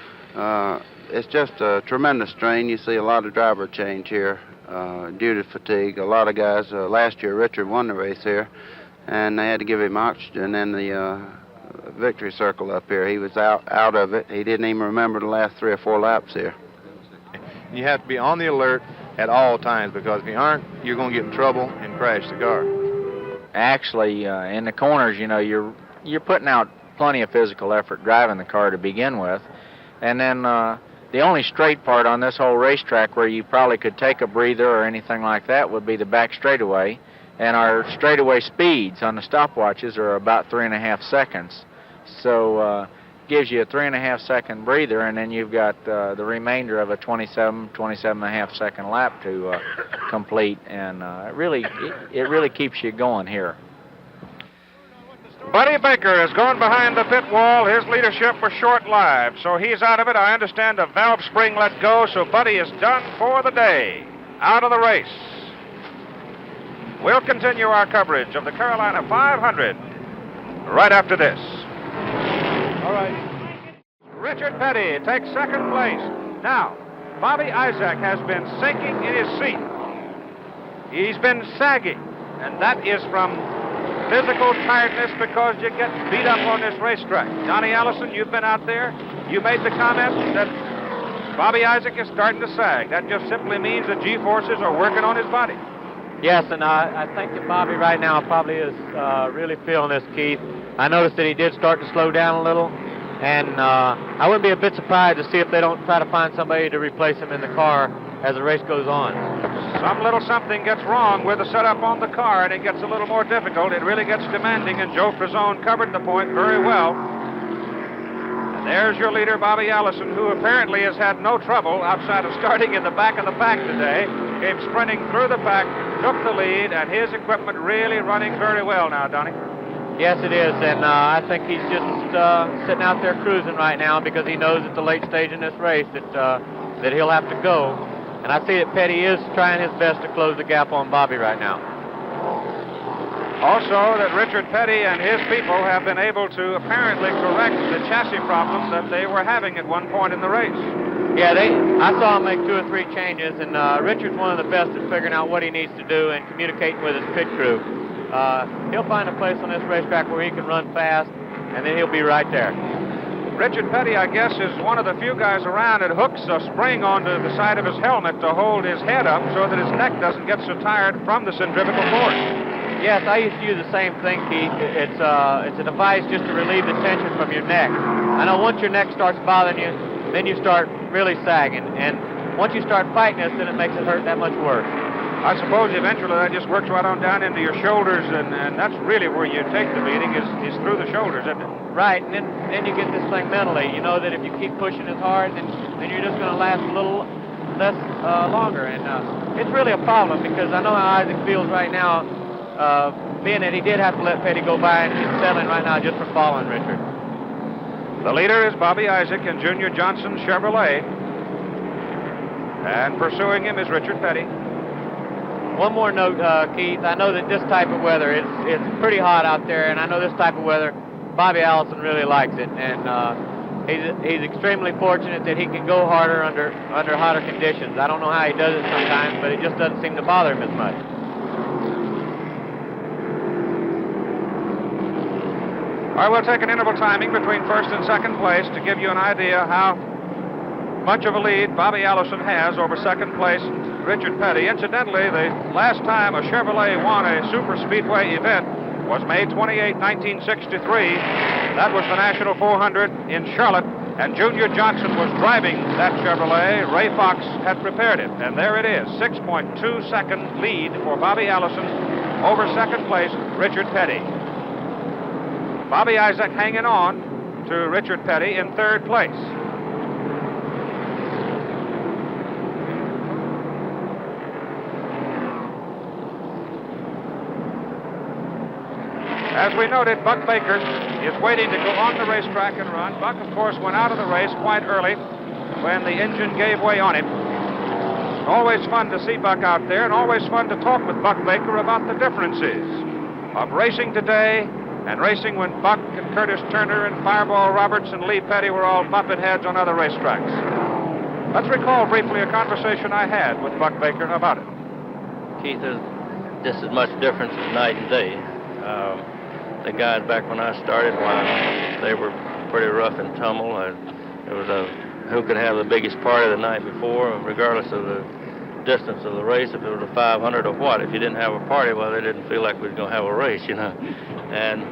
it's just a tremendous strain. You see a lot of driver change here due to fatigue. A lot of guys, last year Richard won the race here, and they had to give him oxygen in the victory circle up here. He was out of it. He didn't even remember the last 3 or 4 laps here. You have to be on the alert at all times, because if you aren't, you're going to get in trouble and crash the car. Actually, in the corners, you know, you're putting out plenty of physical effort driving the car to begin with, and then the only straight part on this whole racetrack where you probably could take a breather or anything like that would be the back straightaway, and our straightaway speeds on the stopwatches are about 3.5 seconds. So gives you a 3.5 second breather, and then you've got the remainder of a 27.5 second lap to complete, and it really keeps you going here. Buddy Baker has gone behind the pit wall. His leadership was short-lived, so he's out of it. I understand the valve spring let go, so Buddy is done for the day, out of the race. We'll continue our coverage of the Carolina 500 right after this. All right. Richard Petty takes second place. Now, Bobby Isaac has been sinking in his seat. He's been sagging, and that is from physical tiredness because you get beat up on this racetrack. Johnny Allison, you've been out there. You made the comment that Bobby Isaac is starting to sag. That just simply means the G-forces are working on his body. Yes, and I think that Bobby right now probably is really feeling this, Keith. I noticed that he did start to slow down a little, and I wouldn't be a bit surprised to see if they don't try to find somebody to replace him in the car as the race goes on. Some little something gets wrong with the setup on the car, and it gets a little more difficult. It really gets demanding, and Joe Frisone covered the point very well. And there's your leader, Bobby Allison, who apparently has had no trouble outside of starting in the back of the pack today. Came sprinting through the pack, took the lead, and his equipment really running very well now, Donnie. Yes, it is, and I think he's just sitting out there cruising right now because he knows at the late stage in this race that he'll have to go. And I see that Petty is trying his best to close the gap on Bobby right now. Also, that Richard Petty and his people have been able to apparently correct the chassis problem that they were having at one point in the race. Yeah, I saw him make 2 or 3 changes, and Richard's one of the best at figuring out what he needs to do and communicating with his pit crew. He'll find a place on this racetrack where he can run fast, and then he'll be right there. Richard Petty, I guess, is one of the few guys around that hooks a spring onto the side of his helmet to hold his head up so that his neck doesn't get so tired from the centrifugal force. Yes, I used to use the same thing, Keith. It's a device just to relieve the tension from your neck. I know once your neck starts bothering you, then you start really sagging. And once you start fighting this, then it makes it hurt that much worse. I suppose eventually that just works right on down into your shoulders, and that's really where you take the beating is through the shoulders, isn't it? Right, and then you get this thing mentally. You know that if you keep pushing as hard, then you're just going to last a little less longer. And it's really a problem because I know how Isaac feels right now, being that he did have to let Petty go by, and he's settling right now just for following Richard. The leader is Bobby Isaac and Junior Johnson Chevrolet, and pursuing him is Richard Petty. One more note, Keith. I know that this type of weather, it's pretty hot out there, and I know this type of weather, Bobby Allison really likes it, and he's extremely fortunate that he can go harder under hotter conditions. I don't know how he does it sometimes, but it just doesn't seem to bother him as much. All right, we'll take an interval timing between first and second place to give you an idea how much of a lead Bobby Allison has over second place Richard Petty. Incidentally, the last time a Chevrolet won a super speedway event was May 28, 1963. That was the National 400 in Charlotte, and Junior Johnson was driving that Chevrolet. Ray Fox had prepared it, and there it is, 6.2-second lead for Bobby Allison over second place Richard Petty. Bobby Isaac hanging on to Richard Petty in third place. As we noted, Buck Baker is waiting to go on the racetrack and run. Buck, of course, went out of the race quite early when the engine gave way on him. Always fun to see Buck out there, and always fun to talk with Buck Baker about the differences of racing today and racing when Buck and Curtis Turner and Fireball Roberts and Lee Petty were all bumping heads on other racetracks. Let's recall briefly a conversation I had with Buck Baker about it. Keith, there's just as much difference as night and day. The guys back when I started, they were pretty rough and tumble. It was who could have the biggest party the night before, regardless of the distance of the race, if it was a 500 or what. If you didn't have a party, well, they didn't feel like we were going to have a race, you know. And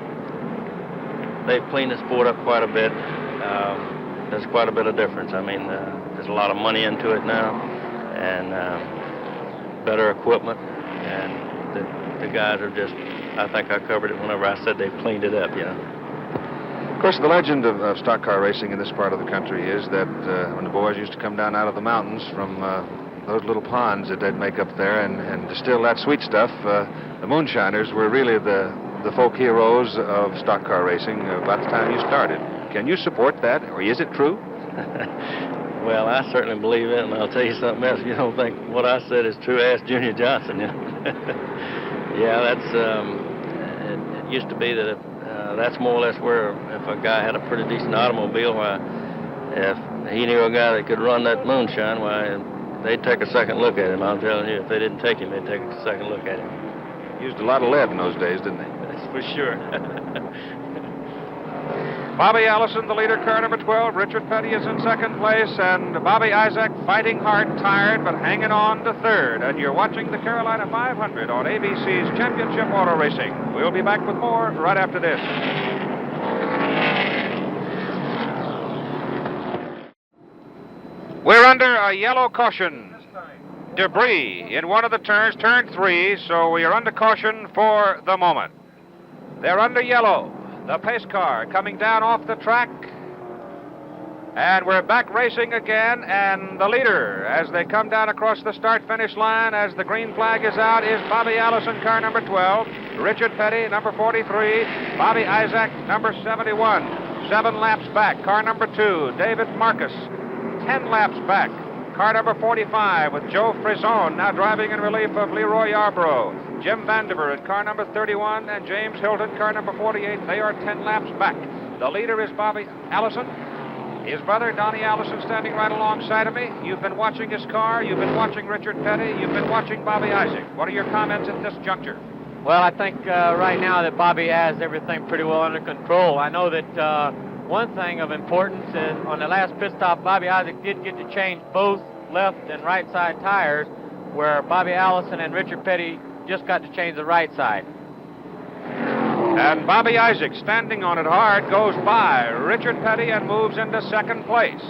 they've cleaned the sport up quite a bit. There's quite a bit of difference. I mean, there's a lot of money into it now, and better equipment, and the guys are just, I think I covered it whenever I said they've cleaned it up, you know. Of course, the legend of stock car racing in this part of the country is that when the boys used to come down out of the mountains from those little ponds that they'd make up there and distill that sweet stuff, the moonshiners were really the folk heroes of stock car racing about the time you started. Can you support that, or is it true? Well, I certainly believe it, and I'll tell you something else. If you don't think what I said is true, ask Junior Johnson. Yeah, that's it used to be that that's more or less where if a guy had a pretty decent automobile, why if he knew a guy that could run that moonshine, why they'd take a second look at him. I'm telling you, if they didn't take him, they'd take a second look at him. Used a lot of lead in those days, didn't they? That's for sure. Bobby Allison, the leader, car number 12. Richard Petty is in second place, and Bobby Isaac fighting hard, tired, but hanging on to third. And you're watching the Carolina 500 on ABC's Championship Auto Racing. We'll be back with more right after this. We're under a yellow caution. Debris in one of the turns, turn 3, so we are under caution for the moment. They're under yellow. The pace car coming down off the track. And we're back racing again, and the leader, as they come down across the start-finish line, as the green flag is out, is Bobby Allison, car number 12. Richard Petty, number 43. Bobby Isaac, number 71. 7 laps back, car number 2. David Marcus, 10 laps back. Car number 45 with Joe Frisone now driving in relief of Leroy Yarborough. Jim Vandiver at car number 31 and James Hilton, car number 48. They are 10 laps back. The leader is Bobby Allison. His brother, Donnie Allison, standing right alongside of me. You've been watching his car. You've been watching Richard Petty. You've been watching Bobby Isaac. What are your comments at this juncture? Well, I think right now that Bobby has everything pretty well under control. I know that one thing of importance is on the last pit stop, Bobby Isaac did get to change both left and right side tires, where Bobby Allison and Richard Petty just got to change the right side. And Bobby Isaac, standing on it hard, goes by Richard Petty and moves into second place.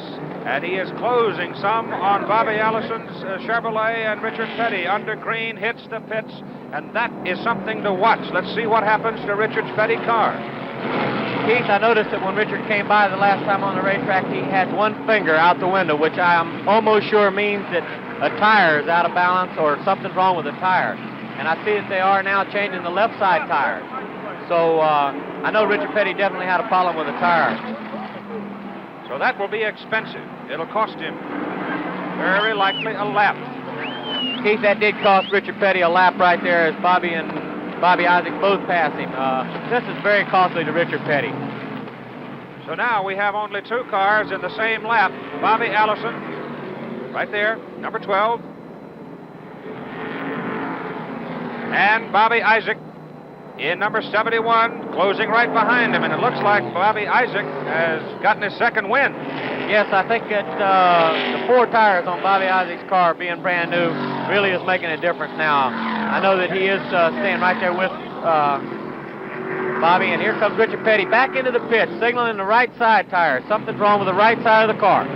And he is closing some on Bobby Allison's Chevrolet, and Richard Petty under green hits the pits, and that is something to watch. Let's see what happens to Richard's Petty car. Keith, I noticed that when Richard came by the last time on the racetrack, he had one finger out the window, which I am almost sure means that a tire is out of balance or something's wrong with the tire. And I see that they are now changing the left side tire. So I know Richard Petty definitely had a problem with the tire. So that will be expensive. It'll cost him very likely a lap. Keith, that did cost Richard Petty a lap right there as Bobby and Bobby Isaac both passed him. This is very costly to Richard Petty. So now we have only 2 cars in the same lap. Bobby Allison, right there, number 12. And Bobby Isaac in number 71, closing right behind him. And it looks like Bobby Isaac has gotten his second win. Yes, I think that the 4 tires on Bobby Isaac's car being brand new really is making a difference now. I know that he is staying right there with Bobby, and here comes Richard Petty back into the pit, signaling the right side tire. Something's wrong with the right side of the car.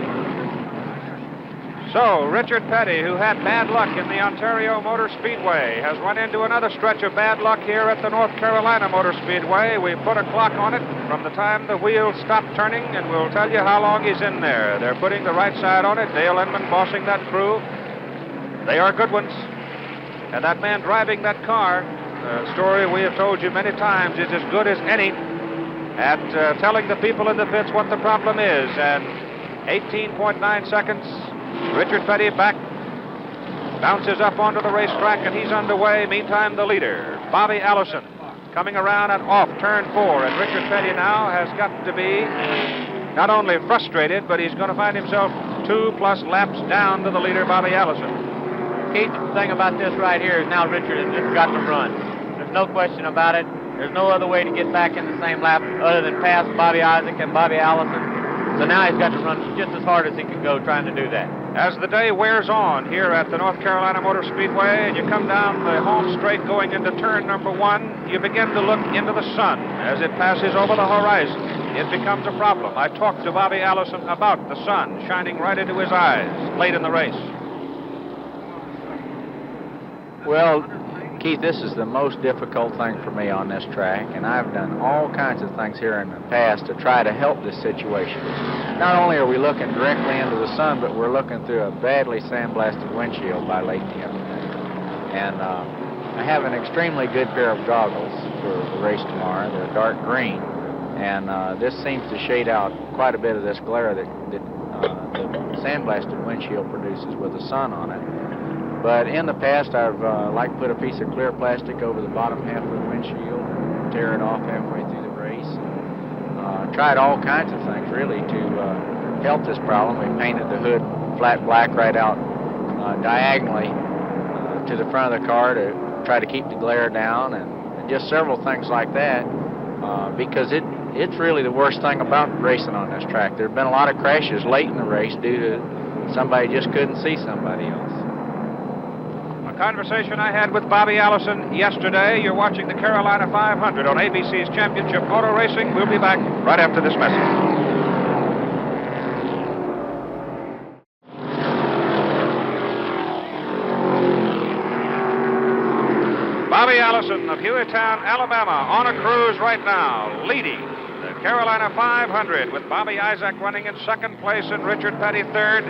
So Richard Petty, who had bad luck in the Ontario Motor Speedway, has run into another stretch of bad luck here at the North Carolina Motor Speedway. We put a clock on it from the time the wheels stopped turning, and we'll tell you how long he's in there. They're putting the right side on it. Dale Inman bossing that crew. They are good ones. And that man driving that car, a story we have told you many times, is as good as any at telling the people in the pits what the problem is. And 18.9 seconds, Richard Petty back, bounces up onto the racetrack, and he's underway. Meantime, the leader, Bobby Allison, coming around and off turn 4. And Richard Petty now has got to be not only frustrated, but he's going to find himself 2+ laps down to the leader, Bobby Allison. Keith, the thing about this right here is now Richard has just got to run. There's no question about it. There's no other way to get back in the same lap other than pass Bobby Isaac and Bobby Allison. So now he's got to run just as hard as he can go trying to do that. As the day wears on here at the North Carolina Motor Speedway, and you come down the home straight going into turn number 1, you begin to look into the sun. As it passes over the horizon, it becomes a problem. I talked to Bobby Allison about the sun shining right into his eyes late in the race. Well, Keith, this is the most difficult thing for me on this track, and I've done all kinds of things here in the past to try to help this situation. Not only are we looking directly into the sun, but we're looking through a badly sandblasted windshield by late in the afternoon. And I have an extremely good pair of goggles for the race tomorrow. They're dark green, and this seems to shade out quite a bit of this glare that the sandblasted windshield produces with the sun on it. But in the past, I've put a piece of clear plastic over the bottom half of the windshield and tear it off halfway through the race. Tried all kinds of things, really, to help this problem. We painted the hood flat black right out diagonally to the front of the car to try to keep the glare down, and just several things like that, because it's really the worst thing about racing on this track. There have been a lot of crashes late in the race due to somebody just couldn't see somebody else. Conversation I had with Bobby Allison yesterday. You're watching the Carolina 500 on ABC's Championship Auto Racing. We'll be back right after this message. Bobby Allison of Hueytown, Alabama, on a cruise right now, leading the Carolina 500 with Bobby Isaac running in second place and Richard Petty third.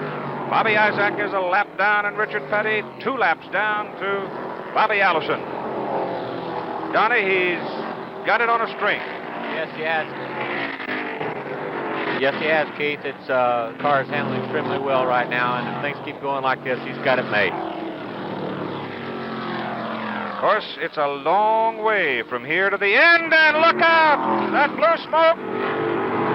Bobby Isaac is a lap down and Richard Petty 2 laps down to Bobby Allison. Donnie, he's got it on a string. Yes, he has. Yes, he has, Keith. It's car is handling extremely well right now, and if things keep going like this, he's got it made. Of course, it's a long way from here to the end, and look out! That blue smoke,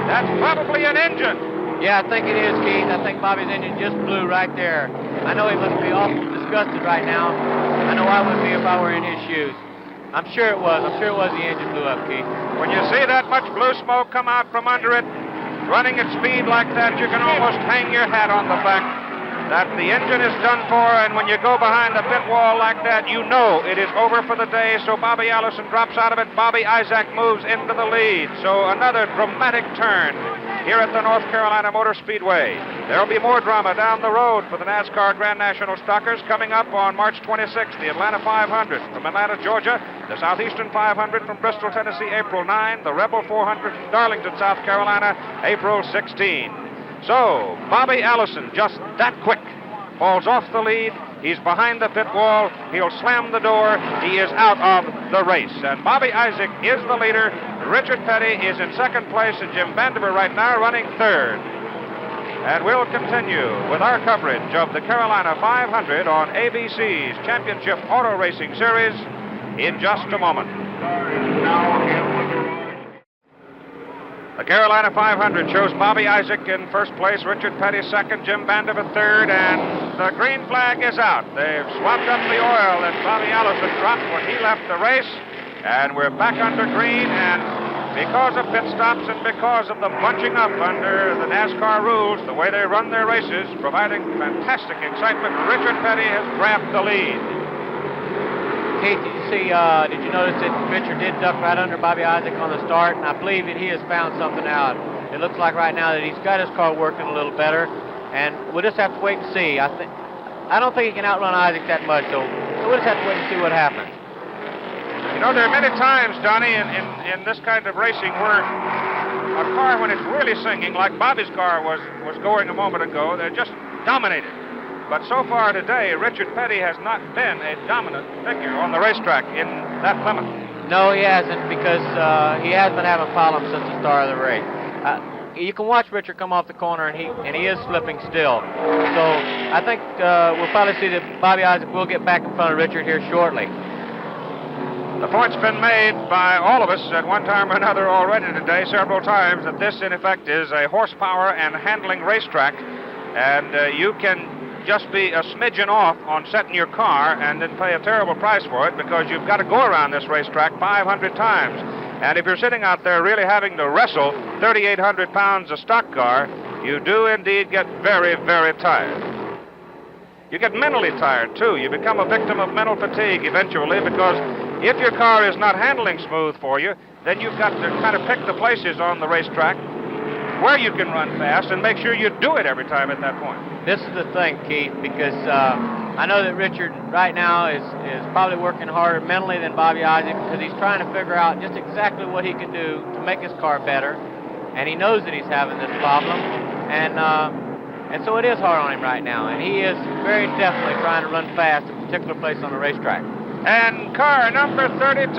that's probably an engine. Yeah, I think it is, Keith. I think Bobby's engine just blew right there. I know he must be awful disgusted right now. I know I would be if I were in his shoes. I'm sure it was. I'm sure it was the engine blew up, Keith. When you see that much blue smoke come out from under it, running at speed like that, you can almost hang your hat on the fact that the engine is done for, and when you go behind the pit wall like that, you know it is over for the day, so Bobby Allison drops out of it. Bobby Isaac moves into the lead, so another dramatic turn here at the North Carolina Motor Speedway. There will be more drama down the road for the NASCAR Grand National Stockers coming up on March 26th, the Atlanta 500 from Atlanta, Georgia, the Southeastern 500 from Bristol, Tennessee, April 9, the Rebel 400 from Darlington, South Carolina, April 16. So, Bobby Allison, just that quick, falls off the lead. He's behind the pit wall. He'll slam the door. He is out of the race. And Bobby Isaac is the leader. Richard Petty is in second place, and Jim Vandiver right now running third. And we'll continue with our coverage of the Carolina 500 on ABC's Championship Auto Racing Series in just a moment. The Carolina 500 shows Bobby Isaac in first place, Richard Petty second, Jim Vandiver third, and the green flag is out. They've swapped up the oil that Bobby Allison dropped when he left the race, and we're back under green, and because of pit stops and because of the bunching up under the NASCAR rules, the way they run their races, providing fantastic excitement, Richard Petty has grabbed the lead. Keith, did you notice that Richard did duck right under Bobby Isaac on the start, and I believe that he has found something out. It looks like right now that he's got his car working a little better, and we'll just have to wait and see. I don't think he can outrun Isaac that much, so we'll just have to wait and see what happens. You know, there are many times, Donnie, in this kind of racing where a car, when it's really singing, like Bobby's car was going a moment ago, they're just dominated. But so far today, Richard Petty has not been a dominant figure on the racetrack in that Plymouth. No, he hasn't, because he has been having problems since the start of the race. You can watch Richard come off the corner, and he is slipping still. So I think we'll probably see that Bobby Isaac will get back in front of Richard here shortly. The point's been made by all of us at one time or another already today, several times, that this, in effect, is a horsepower and handling racetrack, and you can just be a smidgen off on setting your car and then pay a terrible price for it, because you've got to go around this racetrack 500 times. And if you're sitting out there really having to wrestle 3,800 pounds of stock car, you do indeed get very, very tired. You get mentally tired, too. You become a victim of mental fatigue eventually, because if your car is not handling smooth for you, then you've got to kind of pick the places on the racetrack where you can run fast and make sure you do it every time at that point. This is the thing, Keith, because I know that Richard right now is probably working harder mentally than Bobby Isaac because he's trying to figure out just exactly what he can do to make his car better. And he knows that he's having this problem. And so it is hard on him right now. And he is very definitely trying to run fast at a particular place on the racetrack. And car number 32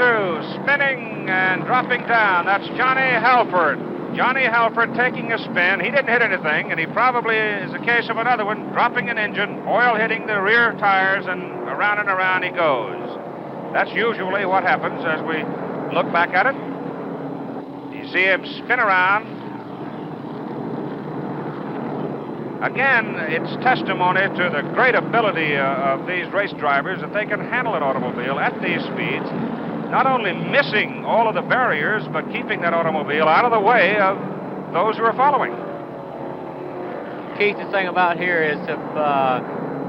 spinning and dropping down. That's Johnny Halford. Johnny Halford taking a spin. He didn't hit anything, and he probably is a case of another one, dropping an engine, oil hitting the rear tires, and around he goes. That's usually what happens as we look back at it. You see him spin around. Again, it's testimony to the great ability of these race drivers that they can handle an automobile at these speeds, not only missing all of the barriers, but keeping that automobile out of the way of those who are following. Keith, the thing about here is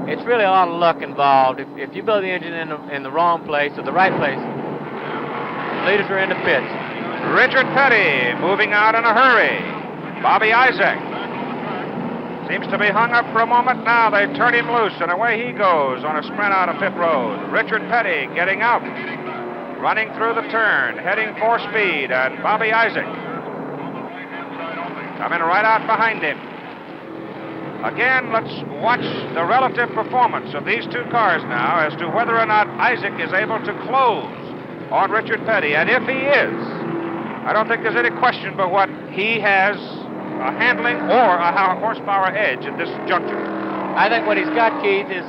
it's really a lot of luck involved. If you build the engine in the wrong place or the right place, leaders are in the pits. Richard Petty moving out in a hurry. Bobby Isaac seems to be hung up for a moment now. They turn him loose, and away he goes on a sprint out of pit road. Richard Petty getting out, running through the turn, heading for speed, and Bobby Isaac coming right out behind him. Again, let's watch the relative performance of these two cars now as to whether or not Isaac is able to close on Richard Petty. And if he is, I don't think there's any question but what he has a handling or a horsepower edge at this juncture. I think what he's got, Keith, is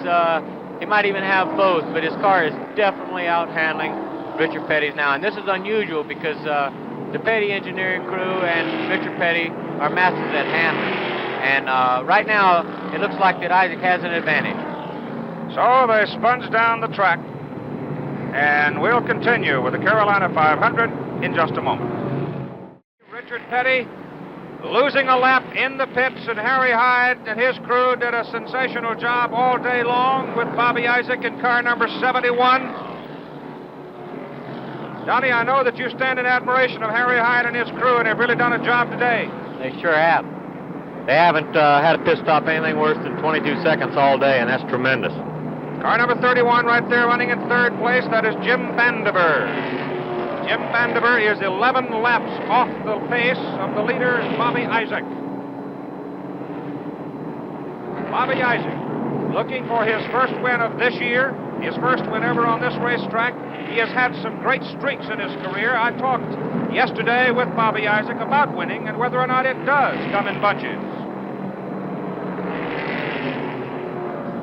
he might even have both, but his car is definitely out handling Richard Petty's now. And this is unusual because the Petty engineering crew and Richard Petty are masters at handling. And right now, it looks like that Isaac has an advantage. So they sponge down the track, and we'll continue with the Carolina 500 in just a moment. Richard Petty losing a lap in the pits, and Harry Hyde and his crew did a sensational job all day long with Bobby Isaac in car number 71. Donnie, I know that you stand in admiration of Harry Hyde and his crew, and they've really done a job today. They sure have. They haven't had a pit stop anything worse than 22 seconds all day, and that's tremendous. Car number 31 right there running in third place, that is Jim Vandiver. Jim Vandiver is 11 laps off the pace of the leader, Bobby Isaac. Bobby Isaac looking for his first win of this year, his first win ever on this racetrack. He has had some great streaks in his career. I talked yesterday with Bobby Isaac about winning and whether or not it does come in bunches.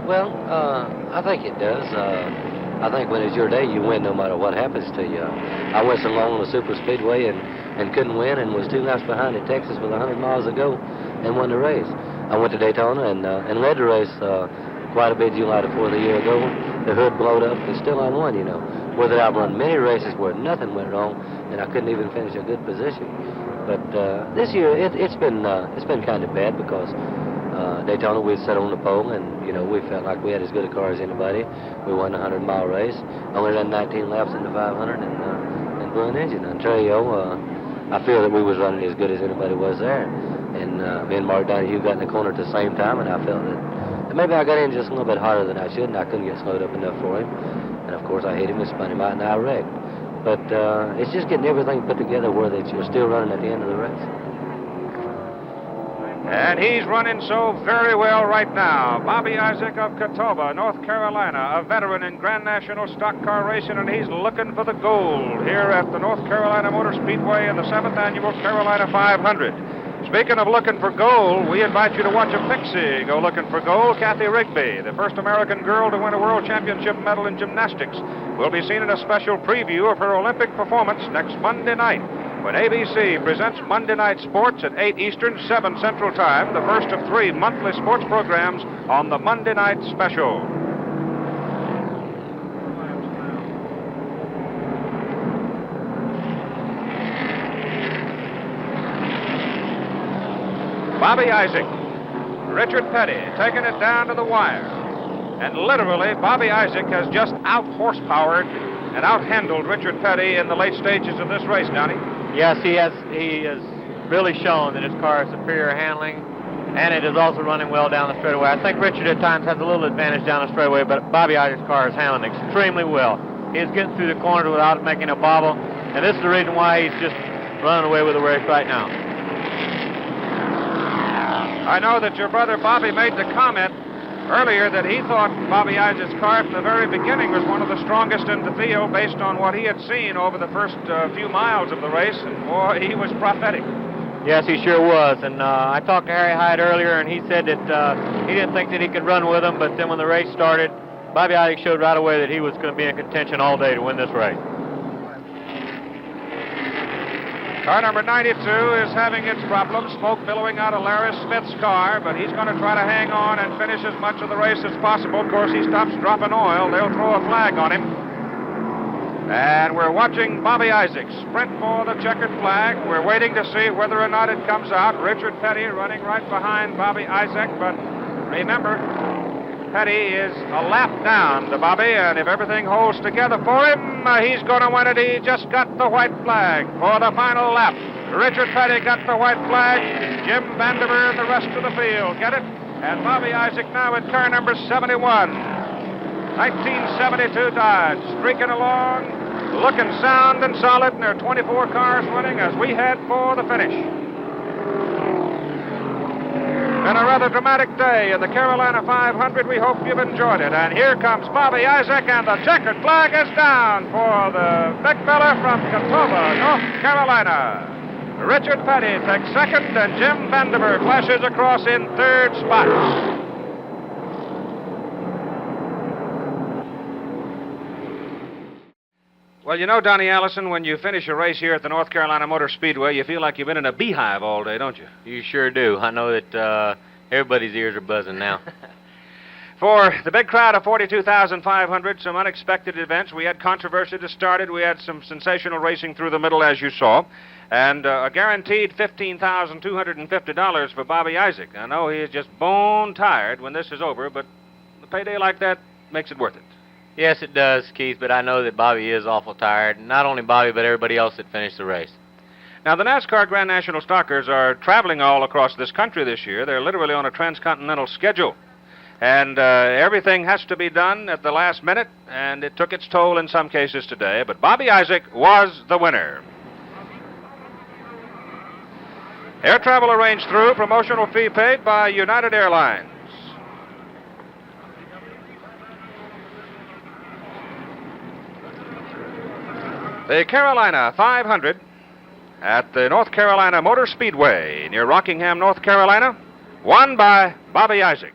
Well, I think it does. I think when it's your day, you win no matter what happens to you. I went so long on the super speedway and couldn't win, and was 2 laps behind at Texas with 100 miles to go and won the race. I went to Daytona and led the race quite a bit July the 4th a year ago. The hood blowed up, and still I won, you know. Whether I've run many races where nothing went wrong, and I couldn't even finish a good position. But this year, it's been kind of bad because Daytona, we sat on the pole, and, you know, we felt like we had as good a car as anybody. We won a 100-mile race. Only ran 19 laps in the 500 and blew an engine. And I feel that we was running as good as anybody was there. And me and Mark Donahue got in the corner at the same time, and I felt that maybe I got in just a little bit harder than I should, and I couldn't get slowed up enough for him. And, of course, I hit him and spun him out, and I wrecked. But it's just getting everything put together where that you're still running at the end of the race. And he's running so very well right now. Bobby Isaac of Catawba, North Carolina, a veteran in Grand National stock car racing, and he's looking for the gold here at the North Carolina Motor Speedway in the 7th Annual Carolina 500. Speaking of looking for gold, we invite you to watch a pixie go looking for gold. Kathy Rigby, the first American girl to win a world championship medal in gymnastics, will be seen in a special preview of her Olympic performance next Monday night, when ABC presents Monday Night Sports at 8 Eastern, 7 Central Time, the first of 3 monthly sports programs on the Monday Night Special. Bobby Isaac, Richard Petty taking it down to the wire. And literally, Bobby Isaac has just out-horsepowered and out-handled Richard Petty in the late stages of this race, Donnie. Yes, he has really shown that his car has superior handling and it is also running well down the straightaway. I think Richard at times has a little advantage down the straightaway, but Bobby Isaac's car is handling extremely well. He's getting through the corners without making a bobble, and this is the reason why he's just running away with the race right now. I know that your brother Bobby made the comment earlier that he thought Bobby Isaac's car from the very beginning was one of the strongest in the field based on what he had seen over the first few miles of the race, and boy, he was prophetic. Yes, he sure was, and I talked to Harry Hyde earlier, and he said that he didn't think that he could run with him, but then when the race started, Bobby Isaac showed right away that he was going to be in contention all day to win this race. Car number 92 is having its problems. Smoke billowing out of Larry Smith's car, but he's going to try to hang on and finish as much of the race as possible. Of course, he stops dropping oil. They'll throw a flag on him. And we're watching Bobby Isaac sprint for the checkered flag. We're waiting to see whether or not it comes out. Richard Petty running right behind Bobby Isaac, but remember, Petty is a lap down to Bobby, and if everything holds together for him, he's going to win it. He just got the white flag for the final lap. Richard Petty got the white flag. Jim Vandiver and the rest of the field get it. And Bobby Isaac now at car number 71. 1972 Dodge, streaking along, looking sound and solid, and there are 24 cars winning as we head for the finish. Been a rather dramatic day in the Carolina 500. We hope you've enjoyed it. And here comes Bobby Isaac, and the checkered flag is down for the big fella from Catawba, North Carolina. Richard Petty takes second, and Jim Vandiver flashes across in third spot. Well, you know, Donnie Allison, when you finish a race here at the North Carolina Motor Speedway, you feel like you've been in a beehive all day, don't you? You sure do. I know that everybody's ears are buzzing now. For the big crowd of 42,500, some unexpected events. We had controversy that started. We had some sensational racing through the middle, as you saw. And a guaranteed $15,250 for Bobby Isaac. I know he is just bone tired when this is over, but a payday like that makes it worth it. Yes, it does, Keith, but I know that Bobby is awful tired. Not only Bobby, but everybody else that finished the race. Now, the NASCAR Grand National Stockers are traveling all across this country this year. They're literally on a transcontinental schedule. And everything has to be done at the last minute, and it took its toll in some cases today. But Bobby Isaac was the winner. Air travel arranged through, promotional fee paid by United Airlines. The Carolina 500 at the North Carolina Motor Speedway near Rockingham, North Carolina, won by Bobby Isaac.